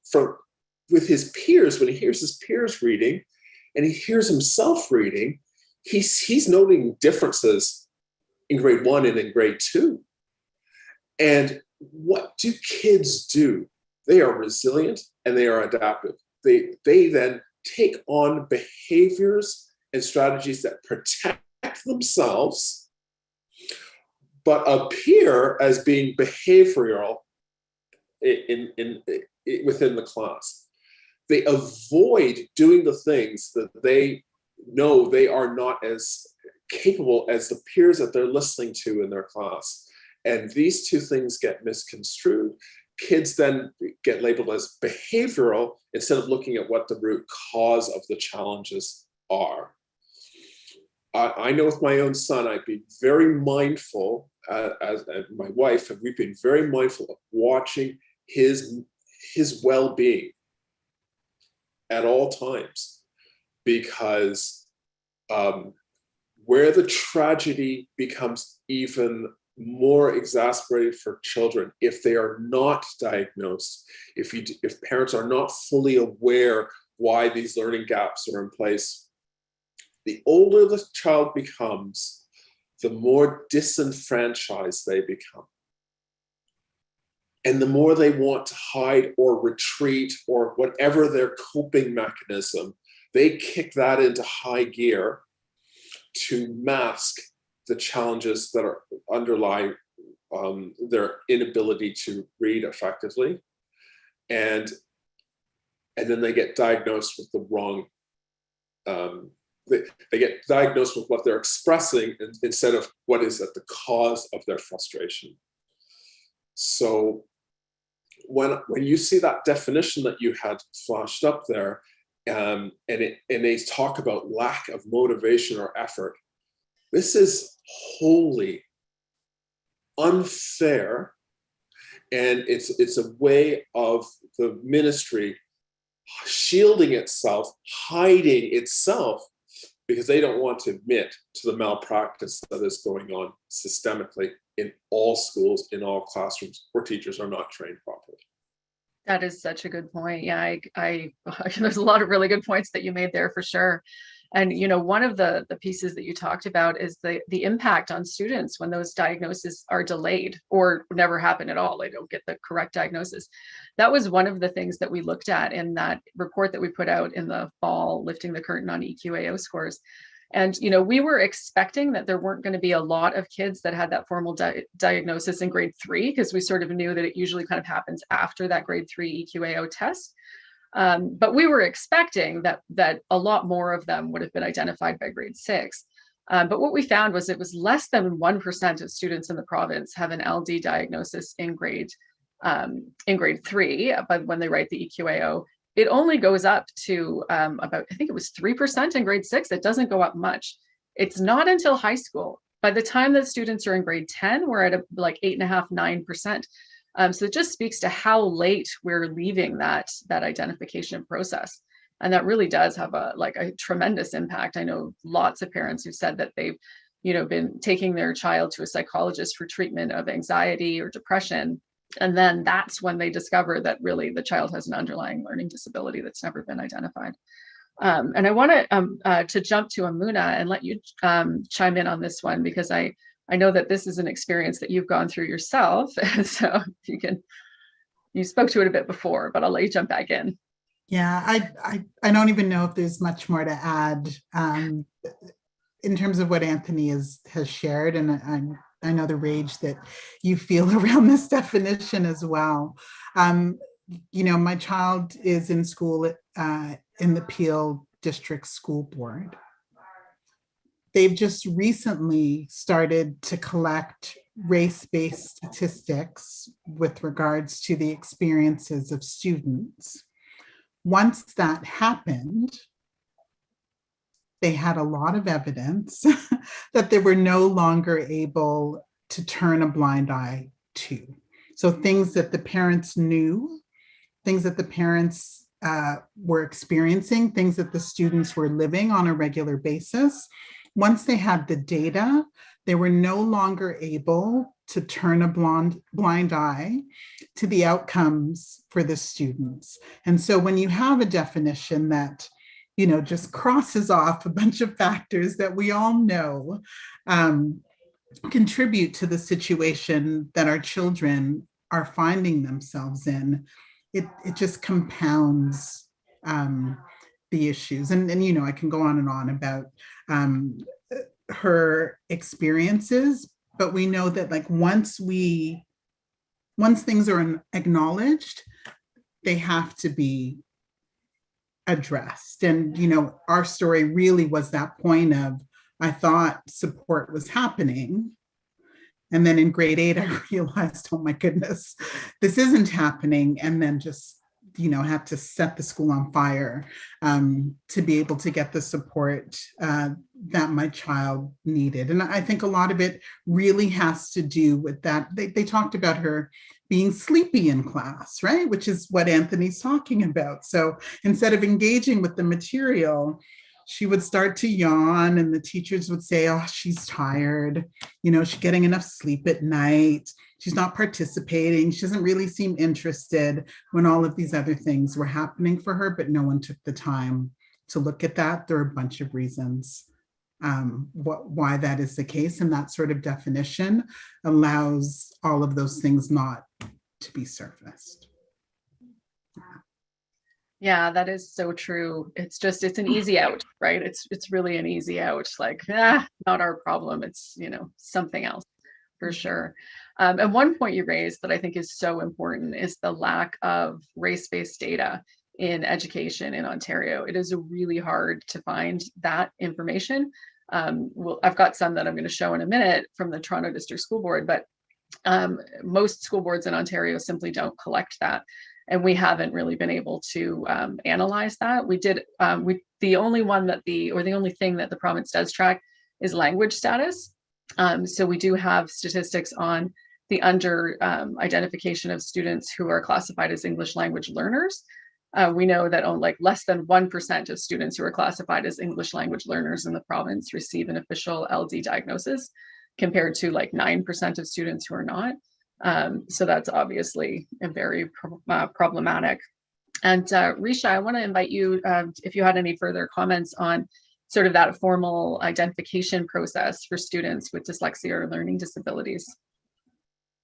S7: with his peers, when he hears his peers reading and he hears himself reading, he's noting differences in grade 1 and in grade 2. And what do kids do? They are resilient and they are adaptive. They then take on behaviors and strategies that protect themselves, but appear as being behavioral within the class. They avoid doing the things that they know they are not as capable as the peers that they're listening to in their class. And these two things get misconstrued. Kids then get labeled as behavioral instead of looking at what the root cause of the challenges are. I know with my own son, I've been very mindful, as my wife, and we've been very mindful of watching his well-being at all times, because where the tragedy becomes even more exasperated for children, if they are not diagnosed, if parents are not fully aware why these learning gaps are in place, the older the child becomes, the more disenfranchised they become. And the more they want to hide or retreat or whatever their coping mechanism, they kick that into high gear to mask the challenges that are underlie their inability to read effectively. And then they get diagnosed with the wrong they get diagnosed with what they're expressing instead of what is at the cause of their frustration. So when you see that definition that you had flashed up there, and they talk about lack of motivation or effort, this is wholly unfair, and it's a way of the ministry shielding itself, hiding itself, because they don't want to admit to the malpractice that is going on systemically in all schools, in all classrooms, where teachers are not trained properly.
S1: That is such a good point. Yeah, there's a lot of really good points that you made there for sure. And one of the pieces that you talked about is the impact on students when those diagnoses are delayed or never happen at all. They don't get the correct diagnosis. That was one of the things that we looked at in that report that we put out in the fall, lifting the curtain on EQAO scores. And we were expecting that there weren't going to be a lot of kids that had that formal diagnosis in grade 3, because we sort of knew that it usually kind of happens after that grade 3 EQAO test. But we were expecting that a lot more of them would have been identified by grade 6. But what we found was it was less than 1% of students in the province have an LD diagnosis in grade 3, but when they write the EQAO, it only goes up to about, I think it was 3% in grade 6. It doesn't go up much. It's not until high school. By the time that students are in grade 10, we're at like 8.5%, 9%. So it just speaks to how late we're leaving that identification process. And that really does have a tremendous impact. I know lots of parents who said that they've, been taking their child to a psychologist for treatment of anxiety or depression. And then that's when they discover that really the child has an underlying learning disability that's never been identified. And I want to jump to Emuna and let you chime in on this one, because I know that this is an experience that you've gone through yourself. So if you spoke to it a bit before, but I'll let you jump back in.
S5: Yeah, I don't even know if there's much more to add in terms of what Anthony has shared. And I know the rage that you feel around this definition as well. My child is in school in the Peel District School Board. They've just recently started to collect race-based statistics with regards to the experiences of students. Once that happened, they had a lot of evidence that they were no longer able to turn a blind eye to. So things that the parents knew, things that the parents were experiencing, things that the students were living on a regular basis. Once they had the data, they were no longer able to turn a blind eye to the outcomes for the students. And so when you have a definition that just crosses off a bunch of factors that we all know contribute to the situation that our children are finding themselves in, it just compounds the issues. And I can go on and on about her experiences, but we know that once things are acknowledged, they have to be addressed. And our story really was that point of, I thought support was happening, and then in grade 8 I realized, oh my goodness, this isn't happening, and then just had to set the school on fire to be able to get the support that my child needed. And I think a lot of it really has to do with that. They talked about her being sleepy in class, right? Which is what Anthony's talking about. So instead of engaging with the material, she would start to yawn, and the teachers would say, oh, she's tired. She's getting enough sleep at night. She's not participating. She doesn't really seem interested, when all of these other things were happening for her, but no one took the time to look at that. There are a bunch of reasons why that is the case. And that sort of definition allows all of those things not to be surfaced.
S1: Yeah, that is so true. It's an easy out, right? It's really an easy out, not our problem. It's, something else for sure. And one point you raised that I think is so important is the lack of race-based data. in education in Ontario. It is really hard to find that information. Well, I've got some that I'm going to show in a minute from the Toronto District School Board, but most school boards in Ontario simply don't collect that. And we haven't really been able to analyze that. We did, the only thing that the province does track is language status. So we do have statistics on the under identification of students who are classified as English language learners. We know that like less than 1% of students who are classified as English language learners in the province receive an official LD diagnosis, compared to like 9% of students who are not. So that's obviously a very problematic. And Risha, I want to invite you, if you had any further comments on sort of that formal identification process for students with dyslexia or learning disabilities.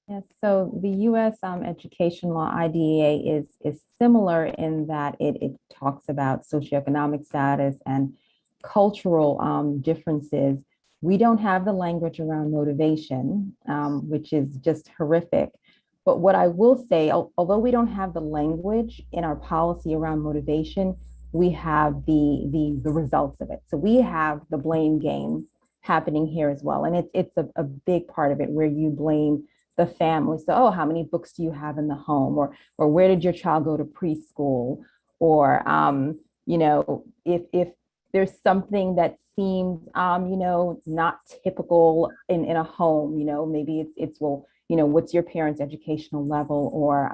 S4: Yes, so the U.S. Education law IDEA is similar in that it talks about socioeconomic status and cultural differences. We don't have the language around motivation, which is just horrific. But what I will say, although we don't have the language in our policy around motivation, we have the results of it. So we have the blame game happening here as well. And it's a big part of it where you blame the family. So, oh, how many books do you have in the home? Or where did your child go to preschool? Or, you know, if there's something that seems, you know, not typical in a home, you know, maybe it's, well, you know, what's your parent's educational level? Or,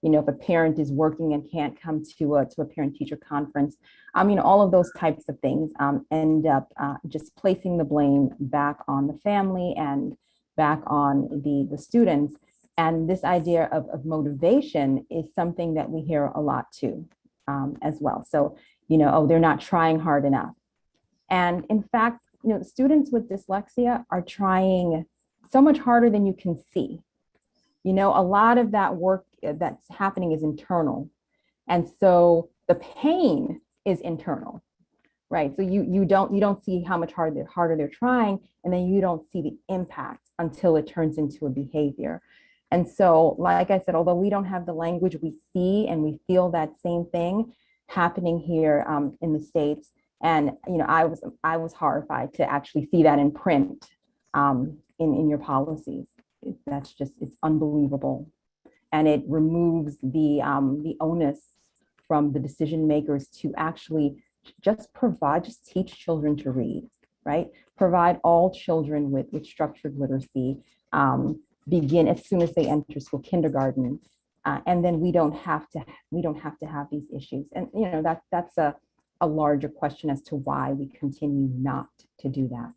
S4: you know, if a parent is working and can't come to a parent-teacher conference, you know, all of those types of things end up just placing the blame back on the family and back on the students. And this idea of motivation is something that we hear a lot too, as well. So, you know, oh, they're not trying hard enough. And in fact, you know, students with dyslexia are trying so much harder than you can see. You know, a lot of that work that's happening is internal. And so the pain is internal, right? So you don't see how much harder they're trying, and then you don't see the impact until it turns into a behavior. And so, like I said, although we don't have the language, we see and we feel that same thing happening here in the States. And, you know, I was horrified to actually see that in print in your policies. It's unbelievable. And it removes the onus from the decision makers to actually just teach children to read, right? Provide all children with structured literacy, begin as soon as they enter school, kindergarten, and then we don't have to have these issues. And you know, that's a larger question as to why we continue not to do that.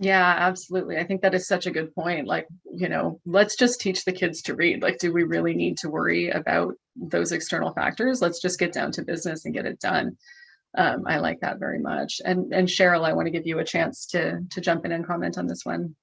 S1: Yeah, absolutely. I think that is such a good point. Like, you know, let's just teach the kids to read. Like, do we really need to worry about those external factors? Let's just get down to business and get it done. I like that very much. And Cheryl, I want to give you a chance to jump in and comment on this one.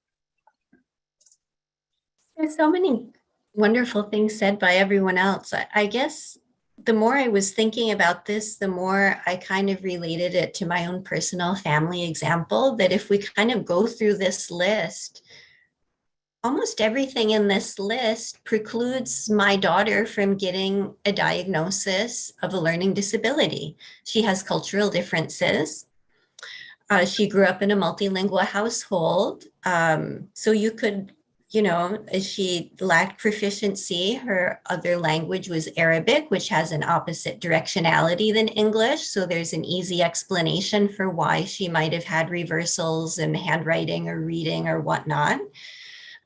S3: There's so many wonderful things said by everyone else. I guess the more I was thinking about this, the more I kind of related it to my own personal family example, that if we kind of go through this list, almost everything in this list precludes my daughter from getting a diagnosis of a learning disability. She has cultural differences. She grew up in a multilingual household. So you could, you know, she lacked proficiency. Her other language was Arabic, which has an opposite directionality than English. So there's an easy explanation for why she might have had reversals in handwriting or reading or whatnot.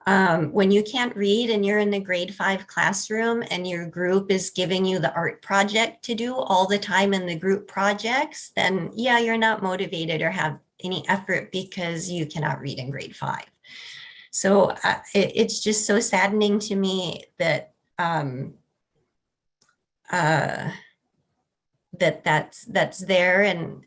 S3: When you can't read and you're in the grade 5 classroom and your group is giving you the art project to do all the time in the group projects, then yeah, you're not motivated or have any effort because you cannot read in grade 5. So it's just so saddening to me that that's there, and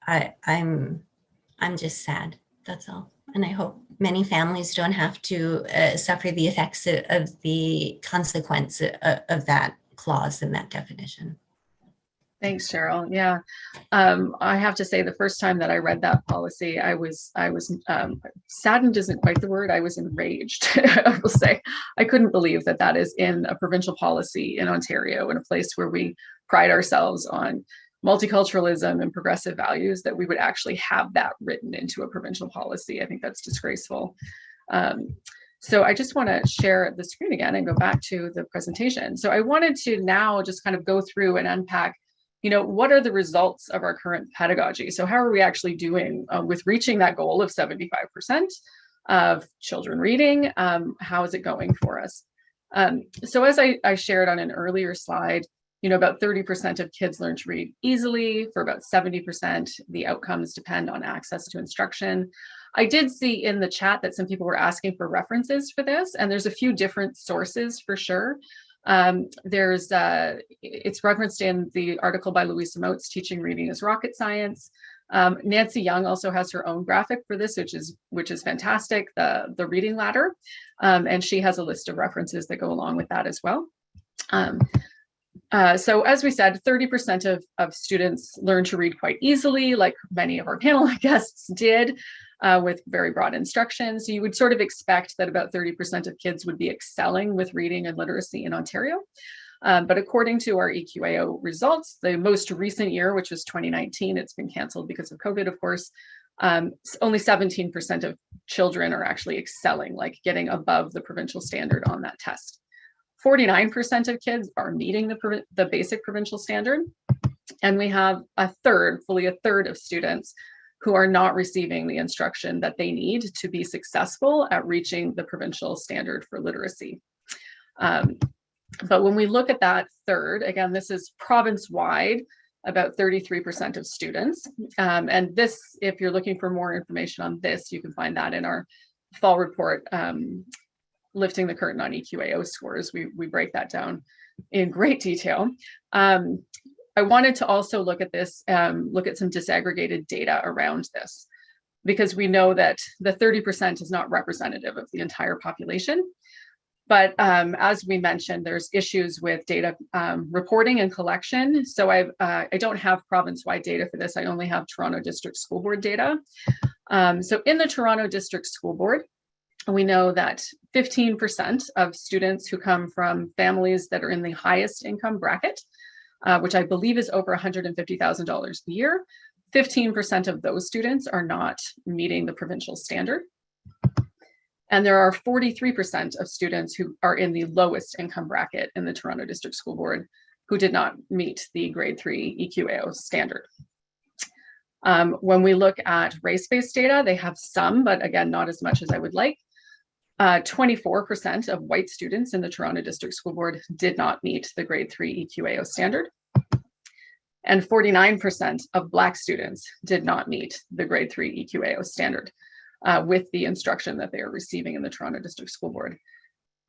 S3: I'm just sad. That's all. And I hope many families don't have to suffer the effects of the consequence of that clause in that definition.
S1: Thanks, Cheryl. Yeah, I have to say the first time that I read that policy, I was saddened isn't quite the word. I was enraged. I will say, I couldn't believe that that is in a provincial policy in Ontario, in a place where we pride ourselves on multiculturalism and progressive values, that we would actually have that written into a provincial policy. I think that's disgraceful. So I just want to share the screen again and go back to the presentation. So I wanted to now just kind of go through and unpack, what are the results of our current pedagogy? So how are we actually doing with reaching that goal of 75% of children reading? How is it going for us? So as I shared on an earlier slide, about 30% of kids learn to read easily. For about 70%, the outcomes depend on access to instruction. I did see in the chat that some people were asking for references for this, and there's a few different sources for sure. It's referenced in the article by Louisa Moats, Teaching Reading is Rocket Science. Nancy Young also has her own graphic for this, which is fantastic, the reading ladder. And she has a list of references that go along with that as well. So as we said, 30% of students learn to read quite easily, like many of our panel guests did, with very broad instruction. So you would sort of expect that about 30% of kids would be excelling with reading and literacy in Ontario. But according to our EQAO results, the most recent year, which was 2019, it's been canceled because of COVID, of course, only 17% of children are actually excelling, like getting above the provincial standard on that test. 49% of kids are meeting the basic provincial standard. And we have fully a third of students who are not receiving the instruction that they need to be successful at reaching the provincial standard for literacy. But when we look at that third, again, this is province-wide, about 33% of students. And this, if you're looking for more information on this, you can find that in our fall report, Lifting the Curtain on EQAO scores. We break that down in great detail. I wanted to also look at this, look at some disaggregated data around this, because we know that the 30% is not representative of the entire population. But as we mentioned, there's issues with data reporting and collection. So I don't have province-wide data for this. I only have Toronto District School Board data. So in the Toronto District School Board, we know that 15% of students who come from families that are in the highest income bracket, which I believe is over $150,000 a year, 15% of those students are not meeting the provincial standard. And there are 43% of students who are in the lowest income bracket in the Toronto District School Board who did not meet the grade 3 EQAO standard. When we look at race-based data, they have some, but again, not as much as I would like. 24% of white students in the Toronto District School Board did not meet the grade 3 EQAO standard. And 49% of Black students did not meet the grade 3 EQAO standard with the instruction that they are receiving in the Toronto District School Board.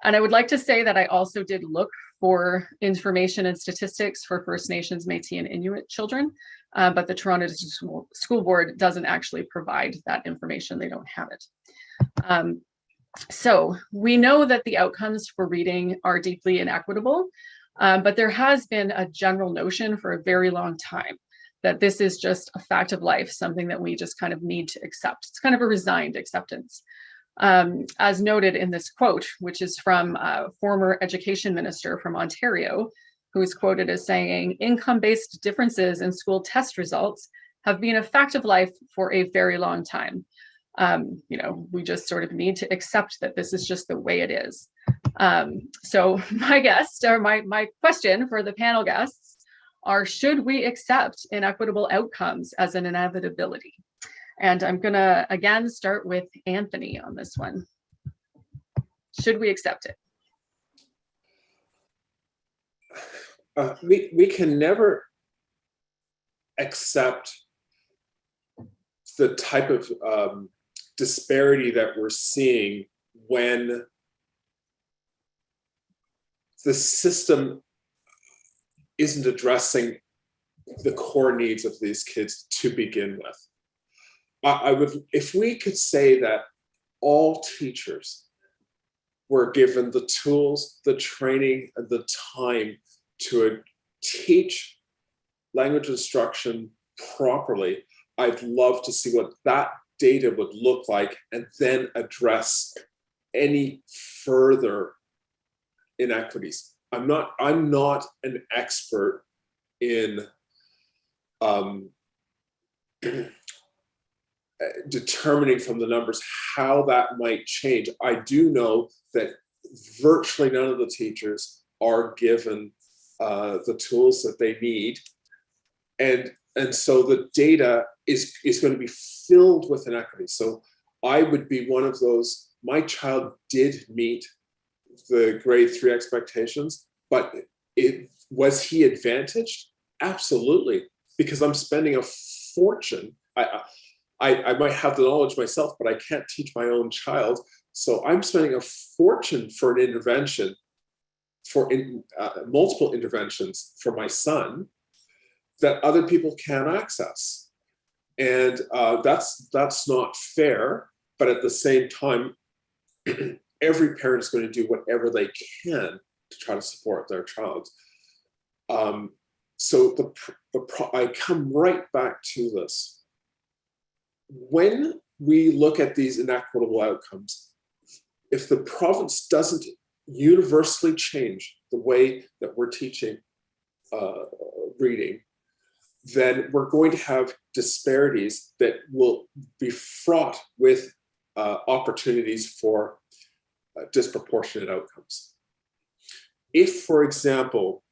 S1: And I would like to say that I also did look for information and statistics for First Nations, Métis, and Inuit children, but the Toronto District School Board doesn't actually provide that information. They don't have it. So we know that the outcomes for reading are deeply inequitable, but there has been a general notion for a very long time that this is just a fact of life, something that we just kind of need to accept. It's kind of a resigned acceptance. As noted in this quote, which is from a former education minister from Ontario, who is quoted as saying, "Income-based differences in school test results have been a fact of life for a very long time." We just sort of need to accept that this is just the way it is. So my guest, or my question for the panel guests are, should we accept inequitable outcomes as an inevitability? And I'm gonna, again, start with Anthony on this one. Should we accept it?
S7: We can never accept the type of disparity that we're seeing when the system isn't addressing the core needs of these kids to begin with. If we could say that all teachers were given the tools, the training, and the time to teach language instruction properly, I'd love to see what that data would look like and then address any further inequities. I'm not an expert in determining from the numbers how that might change. I do know that virtually none of the teachers are given the tools that they need, and so the data is going to be filled with inequity. So I would be one of those. My child did meet the grade 3 expectations, but was he advantaged? Absolutely, because I'm spending a fortune. I might have the knowledge myself, but I can't teach my own child. So I'm spending a fortune for an intervention, for multiple interventions for my son that other people can't access. And that's not fair. But at the same time, every parent is going to do whatever they can to try to support their child. So I come right back to this. When we look at these inequitable outcomes, if the province doesn't universally change the way that we're teaching reading, then we're going to have disparities that will be fraught with opportunities for disproportionate outcomes. If, for example,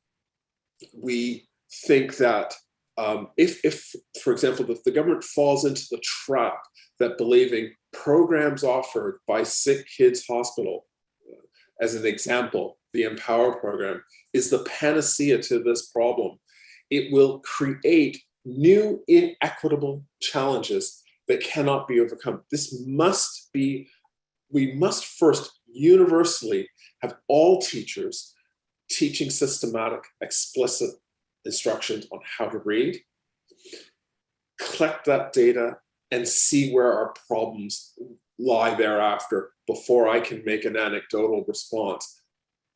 S7: we think that if, for example, if the government falls into the trap that believing programs offered by Sick Kids Hospital, as an example, the Empower program, is the panacea to this problem, it will create new inequitable challenges that cannot be overcome. We must first universally have all teachers teaching systematic, explicit instructions on how to read, collect that data, and see where our problems lie thereafter before I can make an anecdotal response.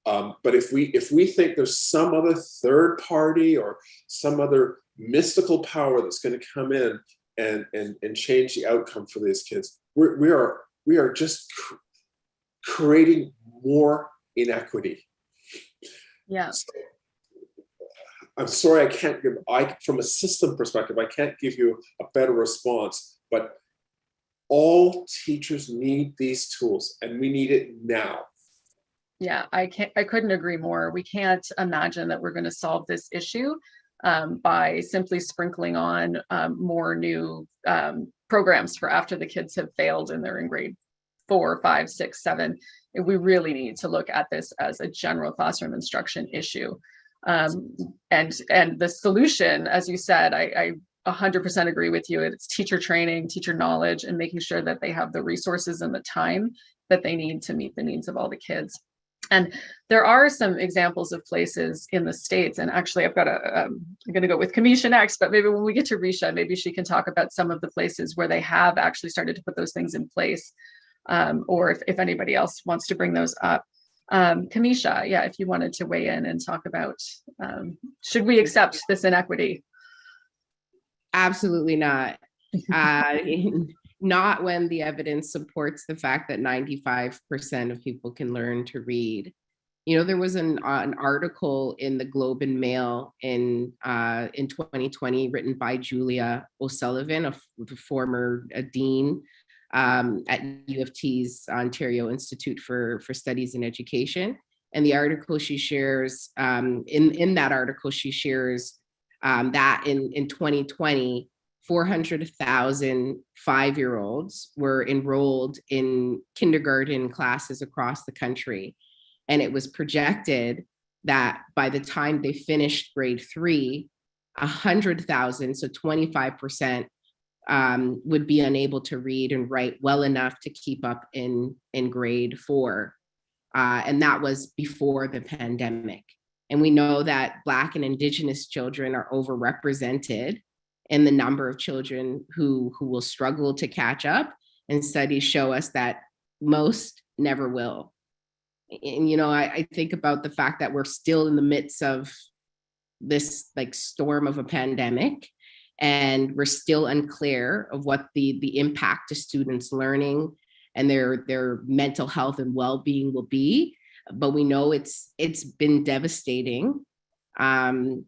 S7: But if we think there's some other third party or some other mystical power that's going to come in and change the outcome for these kids, we are just creating more inequity.
S1: Yeah.
S7: So, I'm sorry, from a system perspective, I can't give you a better response, but all teachers need these tools and we need it now.
S1: Yeah, I couldn't agree more. We can't imagine that we're going to solve this issue by simply sprinkling on more new programs for after the kids have failed and they're in grade 4, 5, 6, 7. We really need to look at this as a general classroom instruction issue. And the solution, as you said, I 100% agree with you. It's teacher training, teacher knowledge, and making sure that they have the resources and the time that they need to meet the needs of all the kids. And there are some examples of places in the States, and actually I'm going to go with Kamisha next, but maybe when we get to Risha, maybe she can talk about some of the places where they have actually started to put those things in place, or if anybody else wants to bring those up. Kamisha, yeah, if you wanted to weigh in and talk about, should we accept this inequity?
S8: Absolutely not. Not when the evidence supports the fact that 95% of people can learn to read. You know, there was an article in the Globe and Mail in 2020 written by Julia O'Sullivan, a former dean at U of T's Ontario Institute for Studies in Education. And the article she shares, in that article, she shares that in 2020, 400,000 5-year-olds were enrolled in kindergarten classes across the country. And it was projected that by the time they finished grade 3, 100,000, so 25%, would be unable to read and write well enough to keep up in grade 4. And that was before the pandemic. And we know that Black and Indigenous children are overrepresented in the number of children who will struggle to catch up. And studies show us that most never will. And, you know, I think about the fact that we're still in the midst of this like storm of a pandemic, and we're still unclear of what the impact to students' learning and their mental health and well-being will be. But we know it's been devastating. And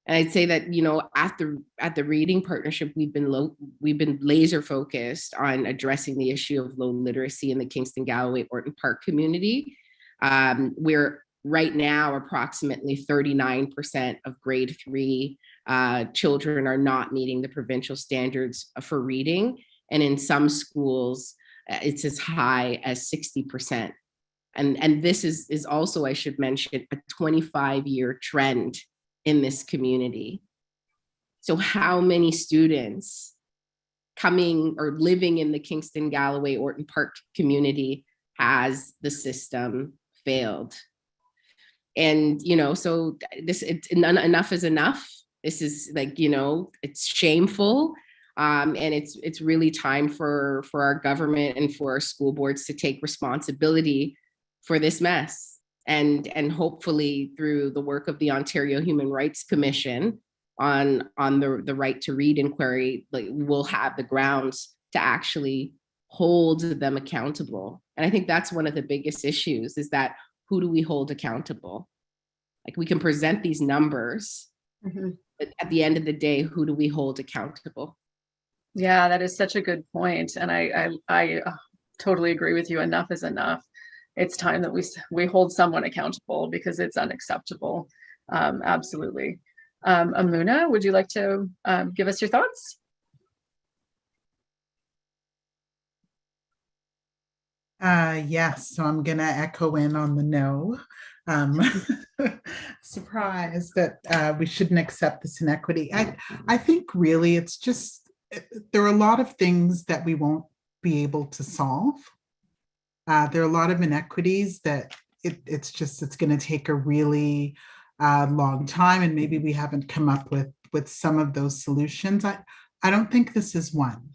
S8: I'd say that, you know, at the Reading Partnership, we've been laser focused on addressing the issue of low literacy in the Kingston, Galloway, Orton Park community. We're right now approximately 39% of grade 3 children are not meeting the provincial standards for reading, and in some schools it's as high as 60%. And this is also, I should mention, a 25-year trend in this community. So how many students coming or living in the Kingston, Galloway, Orton Park community has the system failed? And, you know, so enough is enough. This is like, you know, it's shameful. And it's really time for our government and for our school boards to take responsibility for this mess. And hopefully through the work of the Ontario Human Rights Commission on the right to read inquiry, like, we'll have the grounds to actually hold them accountable. And I think that's one of the biggest issues, is that who do we hold accountable? Like, we can present these numbers, but at the end of the day, who do we hold accountable?
S1: Yeah, that is such a good point. And I totally agree with you. Enough is enough. It's time that we hold someone accountable, because it's unacceptable. Absolutely. Emuna, would you like to give us your thoughts?
S5: Yes, so I'm gonna echo in on the no. Surprised that we shouldn't accept this inequity. I think really it's just, there are a lot of things that we won't be able to solve. There are a lot of inequities that it's going to take a really long time, and maybe we haven't come up with some of those solutions. I don't think this is one.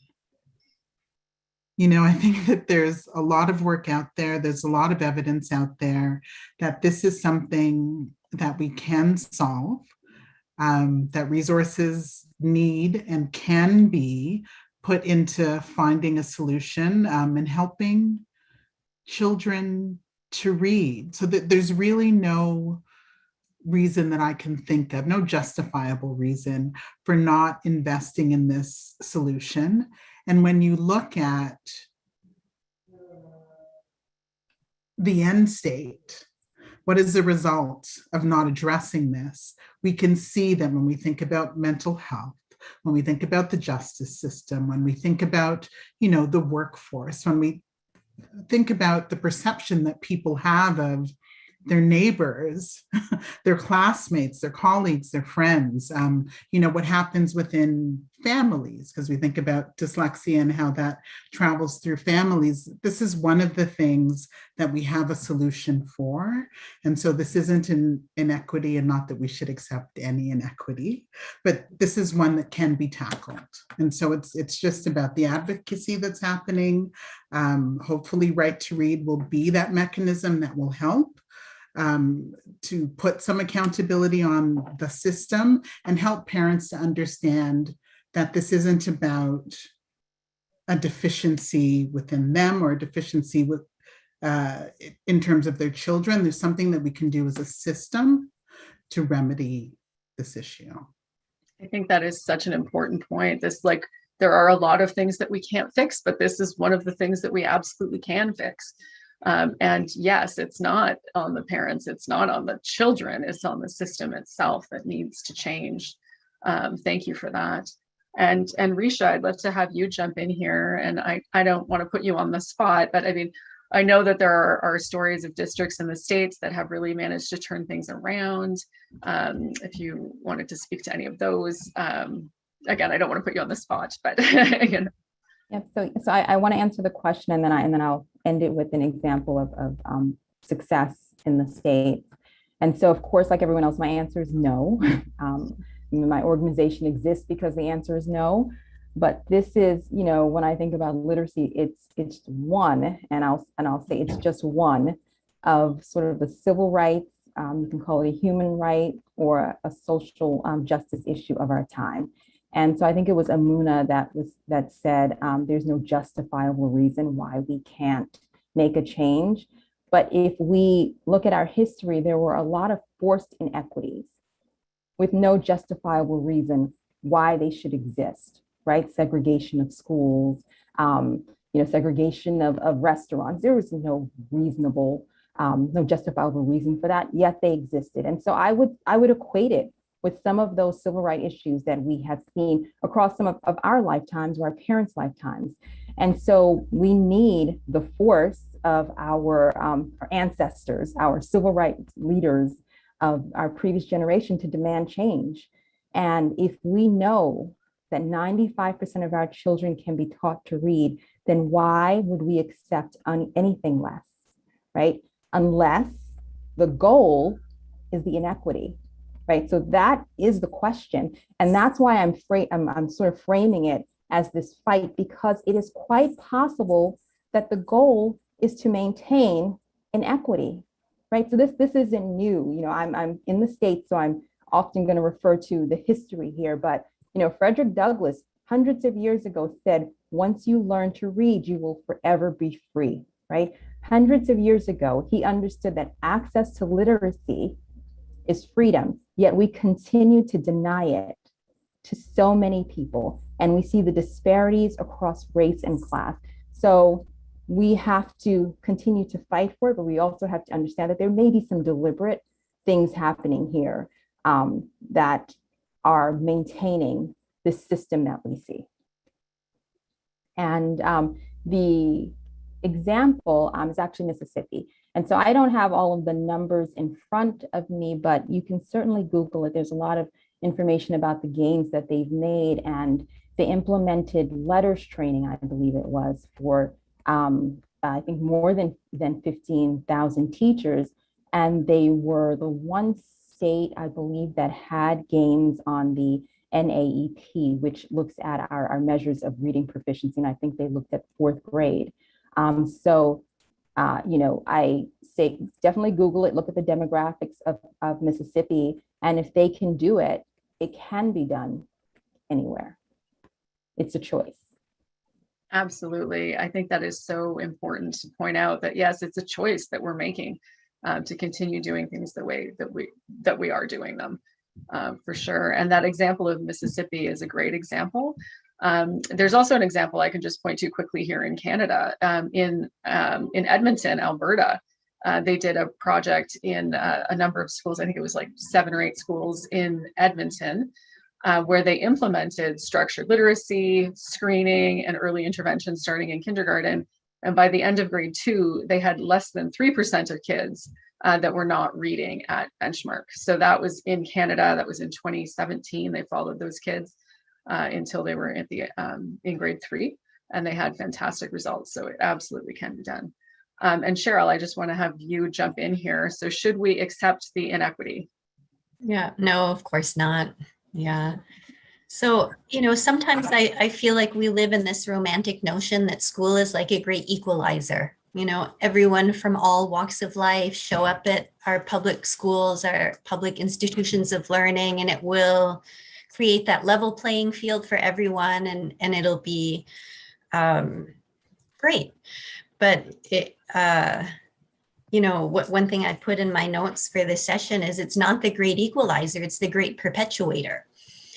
S5: You know, I think that there's a lot of work out there. There's a lot of evidence out there that this is something that we can solve, that resources need and can be put into finding a solution and helping children to read. So that there's really no reason that I can think of, no justifiable reason for not investing in this solution. And when you look at the end state, what is the result of not addressing this? We can see that when we think about mental health, when we think about the justice system, when we think about, you know, the workforce, when we think about the perception that people have of their neighbors, their classmates, their colleagues, their friends, you know, what happens within families, because we think about dyslexia and how that travels through families. This is one of the things that we have a solution for. And so this isn't an inequity, and not that we should accept any inequity, but this is one that can be tackled. And so it's just about the advocacy that's happening. Hopefully Right to Read will be that mechanism that will help to put some accountability on the system and help parents to understand that this isn't about a deficiency within them or a deficiency with in terms of their children. There's something that we can do as a system to remedy this issue.
S1: I think that is such an important point. There are a lot of things that we can't fix, but this is one of the things that we absolutely can fix. And yes, it's not on the parents, it's not on the children, it's on the system itself that needs to change. Thank you for that. And Risha, I'd love to have you jump in here. And I don't want to put you on the spot, but I mean, I know that there are stories of districts in the States that have really managed to turn things around. If you wanted to speak to any of those, again, I don't want to put you on the spot, but you know.
S4: Yeah, so I want to answer the question, and then I'll end it with an example of success in the States. And so, of course, like everyone else, my answer is no. My organization exists because the answer is no. But this is, you know, when I think about literacy, it's one, and I'll say it's just one of sort of the civil rights you can call it a human right or a social justice issue of our time. And so I think it was Emuna that said there's no justifiable reason why we can't make a change. But if we look at our history, there were a lot of forced inequities with no justifiable reason why they should exist, right? Segregation of schools, segregation of restaurants. There was no reasonable, no justifiable reason for that, yet they existed. And so I would equate it with some of those civil rights issues that we have seen across some of our lifetimes or our parents' lifetimes. And so we need the force of our ancestors, our civil rights leaders of our previous generation to demand change. And if we know that 95% of our children can be taught to read, then why would we accept anything less, right? Unless the goal is the inequity, right? So that is the question. And that's why I'm sort of framing it as this fight, because it is quite possible that the goal is to maintain inequity, right? So this isn't new. You know, I'm in the States, so I'm often going to refer to the history here, but Frederick Douglass, hundreds of years ago, said, once you learn to read, you will forever be free, right? Hundreds of years ago, he understood that access to literacy is freedom, yet we continue to deny it to so many people. And we see the disparities across race and class. So we have to continue to fight for it, but we also have to understand that there may be some deliberate things happening here that are maintaining this system that we see. And the example is actually Mississippi. And so I don't have all of the numbers in front of me, but you can certainly Google it. There's a lot of information about the gains that they've made, and they implemented letters training, I believe it was, for I think more than 15,000 teachers. And they were the one state, I believe, that had gains on the NAEP, which looks at our measures of reading proficiency. And I think they looked at 4th grade. I say definitely Google it, look at the demographics of Mississippi. And if they can do it, it can be done anywhere. It's a choice.
S1: Absolutely. I think that is so important to point out that, yes, it's a choice that we're making to continue doing things the way that we are doing them, for sure. And that example of Mississippi is a great example. There's also an example I can just point to quickly here in Canada, in Edmonton, Alberta. They did a project in a number of schools. I think it was like 7 or 8 schools in Edmonton, where they implemented structured literacy, screening, and early intervention starting in kindergarten. And by the end of grade 2, they had less than 3% of kids that were not reading at benchmark. So that was in Canada. That was in 2017. They followed those kids until they were at in grade 3, and they had fantastic results. So it absolutely can be done. And Cheryl, I just want to have you jump in here. So should we accept the inequity?
S3: Yeah, no, of course not. Yeah. So, sometimes I feel like we live in this romantic notion that school is like a great equalizer. Everyone from all walks of life show up at our public schools, our public institutions of learning, and it will create that level playing field for everyone, and it'll be great. But one thing I put in my notes for this session is it's not the great equalizer, it's the great perpetuator.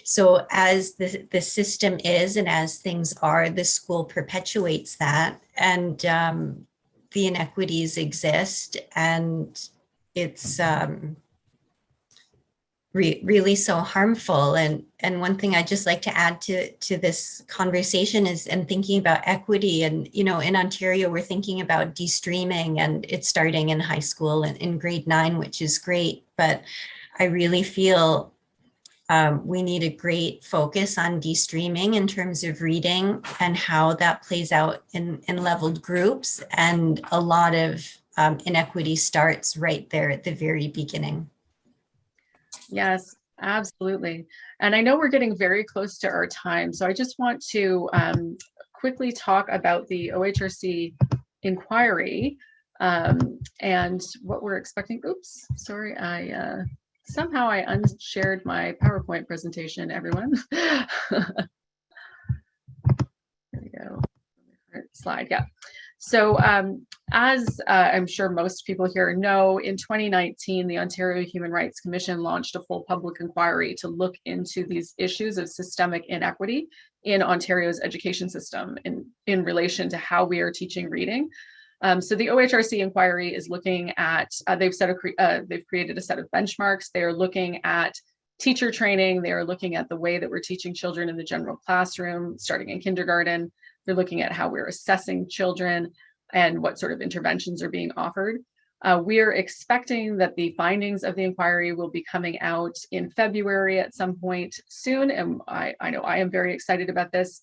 S3: So as the system is and as things are, the school perpetuates that, and the inequities exist, and it's really so harmful. And one thing I just like to add to this conversation is, and thinking about equity, and in Ontario we're thinking about de-streaming, and it's starting in high school and in grade 9, which is great, but I really feel we need a great focus on de-streaming in terms of reading and how that plays out in leveled groups, and a lot of inequity starts right there at the very beginning.
S1: Yes, absolutely. And I know we're getting very close to our time, so I just want to quickly talk about the OHRC inquiry And what we're expecting, oops, sorry, somehow I unshared my PowerPoint presentation, everyone. There we go. Slide, yeah. So as I'm sure most people here know, in 2019, the Ontario Human Rights Commission launched a full public inquiry to look into these issues of systemic inequity in Ontario's education system in relation to how we are teaching reading. So the OHRC inquiry is looking at, they've created a set of benchmarks. They are looking at teacher training. They are looking at the way that we're teaching children in the general classroom, starting in kindergarten. They're looking at how we're assessing children and what sort of interventions are being offered. We are expecting that the findings of the inquiry will be coming out in February at some point soon. And I know I am very excited about this.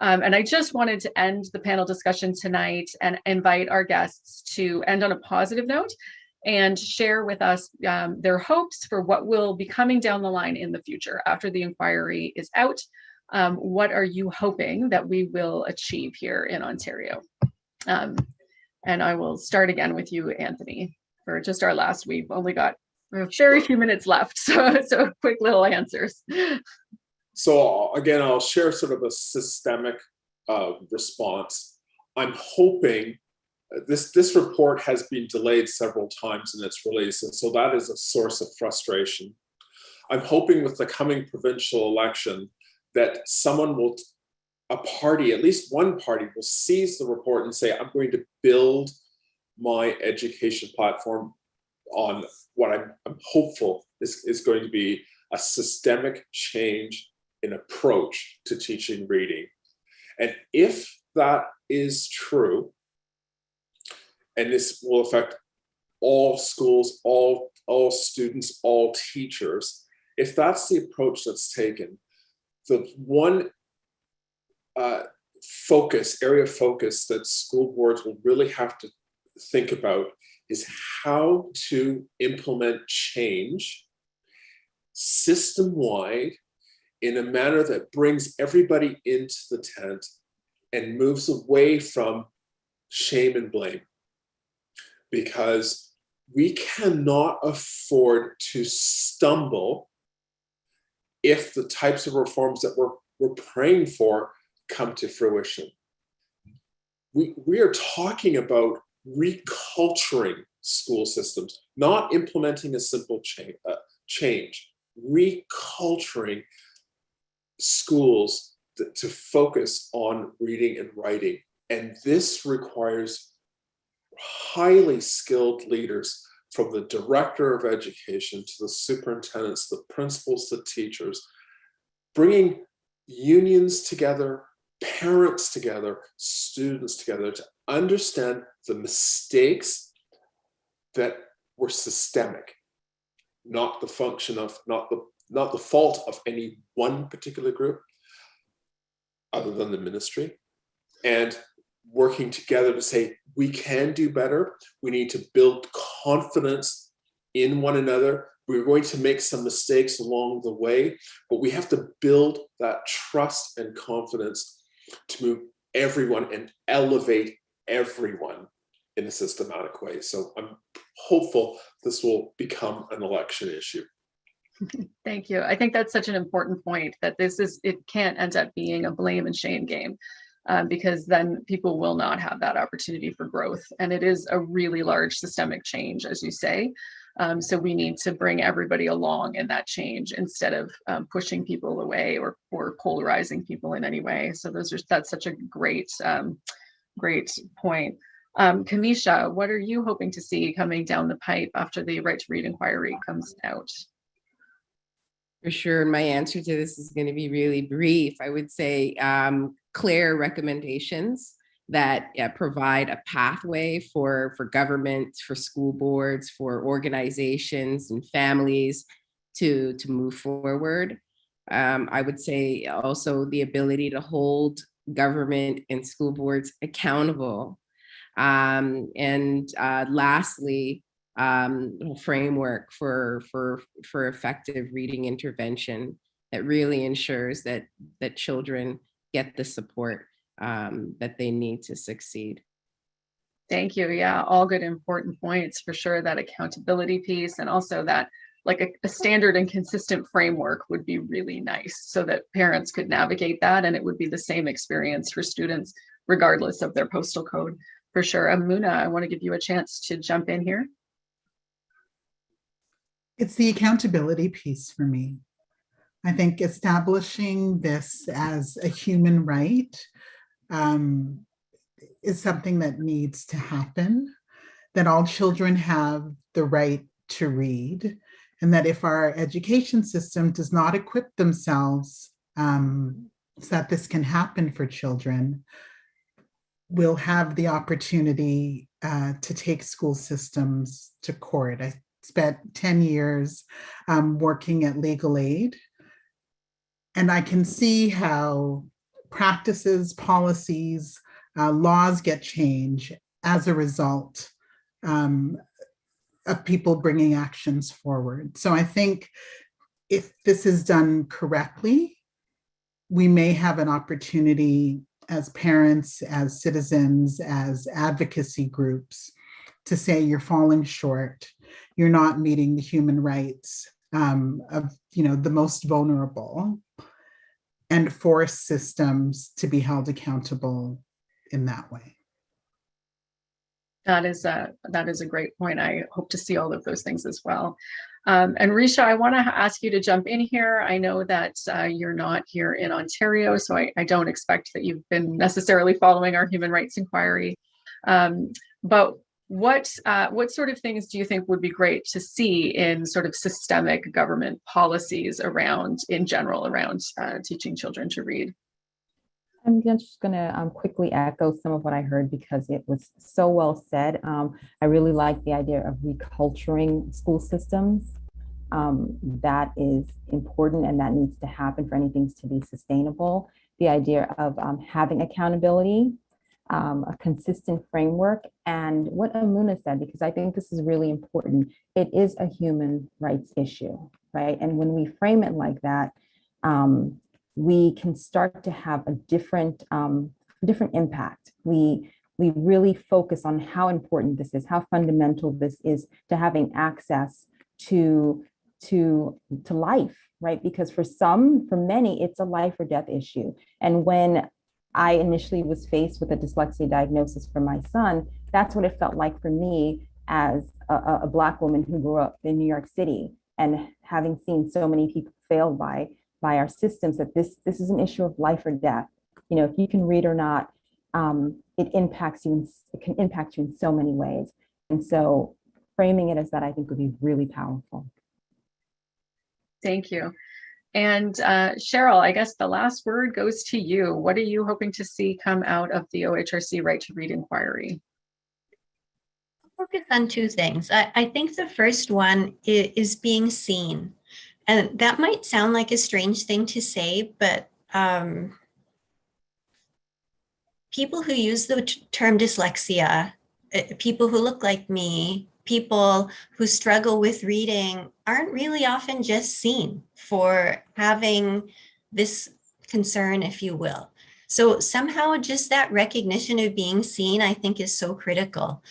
S1: And I just wanted to end the panel discussion tonight and invite our guests to end on a positive note and share with us their hopes for what will be coming down the line in the future after the inquiry is out. What are you hoping that we will achieve here in Ontario? And I will start again with you, Anthony, for just our last. We've only got very few minutes left, so quick little answers.
S7: So again, I'll share sort of a systemic response. I'm hoping this report has been delayed several times in its release, and so that is a source of frustration. I'm hoping with the coming provincial election that someone will, a party, at least one party, will seize the report and say, I'm going to build my education platform on what I'm hopeful is going to be a systemic change in approach to teaching reading. And if that is true, and this will affect all schools, all students, all teachers, if that's the approach that's taken, the one area of focus that school boards will really have to think about is how to implement change system-wide in a manner that brings everybody into the tent and moves away from shame and blame. Because we cannot afford to stumble if the types of reforms that we're praying for come to fruition. We are talking about reculturing school systems, not implementing a simple change, reculturing schools to focus on reading and writing. And this requires highly skilled leaders, from the director of education to the superintendents, the principals, the teachers, bringing unions together, parents together, students together to understand the mistakes that were systemic, not the function of, not the fault of any one particular group other than the ministry, and working together to say, we can do better. We need to build confidence in one another. We're going to make some mistakes along the way, but we have to build that trust and confidence to move everyone and elevate everyone in a systematic way. So I'm hopeful this will become an election issue.
S1: Thank you. I think that's such an important point, that it can't end up being a blame and shame game. Because then people will not have that opportunity for growth. And it is a really large systemic change, as you say. So we need to bring everybody along in that change instead of pushing people away or polarizing people in any way. So that's such a great point. Kamisha, what are you hoping to see coming down the pipe after the Right to Read inquiry comes out?
S8: For sure, my answer to this is going to be really brief. I would say clear recommendations that provide a pathway for governments, for school boards, for organizations and families to move forward. I would say also the ability to hold government and school boards accountable. And lastly, framework for effective reading intervention that really ensures that children get the support that they need to succeed.
S1: Thank you. Yeah, all good important points for sure. That accountability piece, and also that like a standard and consistent framework would be really nice so that parents could navigate that and it would be the same experience for students regardless of their postal code for sure. Emuna, I want to give you a chance to jump in here.
S5: It's the accountability piece for me. I think establishing this as a human right is something that needs to happen, that all children have the right to read, and that if our education system does not equip themselves so that this can happen for children, we'll have the opportunity to take school systems to court. I spent 10 years working at legal aid, and I can see how practices, policies, laws get changed as a result of people bringing actions forward. So I think if this is done correctly, we may have an opportunity as parents, as citizens, as advocacy groups to say you're falling short, you're not meeting the human rights of the most vulnerable, and force systems to be held accountable in that way.
S1: That is a great point. I hope to see all of those things as well. And Risha, I want to ask you to jump in here. I know that you're not here in Ontario, so I don't expect that you've been necessarily following our human rights inquiry. But what sort of things do you think would be great to see in sort of systemic government policies in general around teaching children to read?
S4: I'm just going to quickly echo some of what I heard because it was so well said. I really like the idea of reculturing school systems. That is important and that needs to happen for anything to be sustainable. The idea of having accountability, a consistent framework, and what Emuna said, because I think this is really important. It is a human rights issue, right? And when we frame it like that, we can start to have a different impact. We really focus on how important this is, how fundamental this is to having access to life, right? Because for many, it's a life or death issue. And when I initially was faced with a dyslexia diagnosis for my son, that's what it felt like for me as a Black woman who grew up in New York City and having seen so many people failed by our systems, that this is an issue of life or death. If you can read or not, it impacts you. It can impact you in so many ways. And so framing it as that, I think, would be really powerful.
S1: Thank you. And Cheryl, I guess the last word goes to you. What are you hoping to see come out of the OHRC Right to Read inquiry?
S3: I'll focus on two things. I think the first one is being seen. And that might sound like a strange thing to say, but people who use the term dyslexia, people who look like me, people who struggle with reading aren't really often just seen for having this concern, if you will. So somehow just that recognition of being seen, I think, is so critical.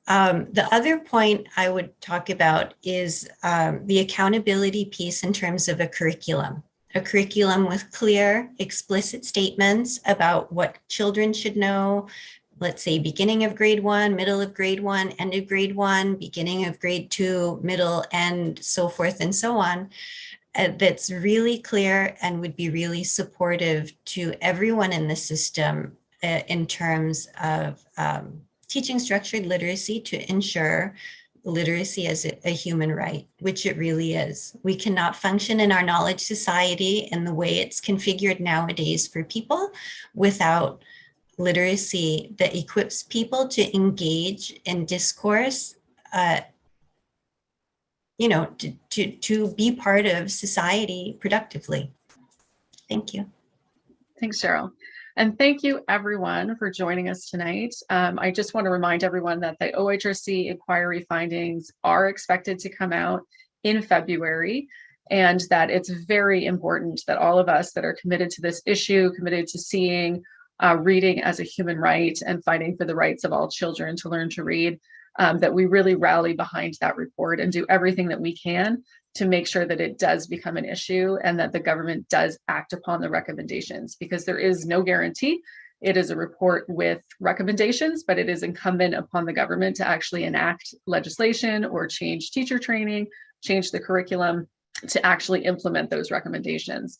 S3: The other point I would talk about is the accountability piece in terms of a curriculum with clear, explicit statements about what children should know, let's say beginning of grade 1, middle of grade 1, end of grade 1, beginning of grade 2, middle, and so forth and so on. That's really clear and would be really supportive to everyone in the system in terms of teaching structured literacy to ensure literacy as a human right, which it really is. We cannot function in our knowledge society in the way it's configured nowadays for people without literacy that equips people to engage in discourse, to be part of society productively. Thank you.
S1: Thanks, Cheryl. And thank you, everyone, for joining us tonight. I just want to remind everyone that the OHRC inquiry findings are expected to come out in February, and that it's very important that all of us that are committed to this issue, committed to seeing reading as a human right and fighting for the rights of all children to learn to read, that we really rally behind that report and do everything that we can to make sure that it does become an issue and that the government does act upon the recommendations, because there is no guarantee. It is a report with recommendations, but it is incumbent upon the government to actually enact legislation or change teacher training, change the curriculum to actually implement those recommendations.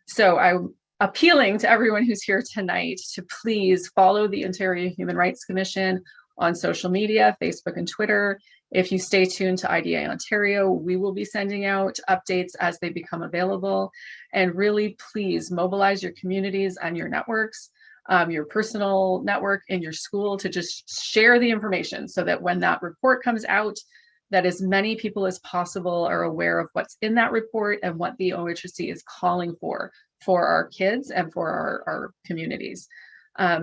S1: So I'm appealing to everyone who's here tonight to please follow the Ontario Human Rights Commission on social media, Facebook and Twitter. If you stay tuned to IDA Ontario, we will be sending out updates as they become available. And really, please mobilize your communities and your networks, your personal network in your school, to just share the information so that when that report comes out, that as many people as possible are aware of what's in that report and what the OHSC is calling for our kids and for our communities.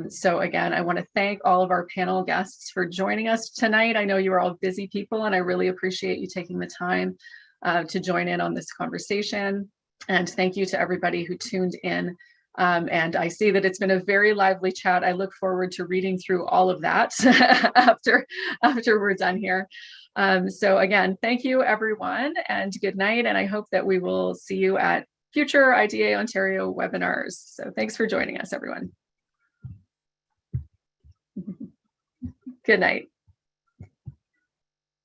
S1: So again, I want to thank all of our panel guests for joining us tonight. I know you are all busy people, and I really appreciate you taking the time to join in on this conversation. And thank you to everybody who tuned in. And I see that it's been a very lively chat. I look forward to reading through all of that after we're done here. So again, thank you everyone, and good night. And I hope that we will see you at future IDA Ontario webinars. So thanks for joining us, everyone. Good night.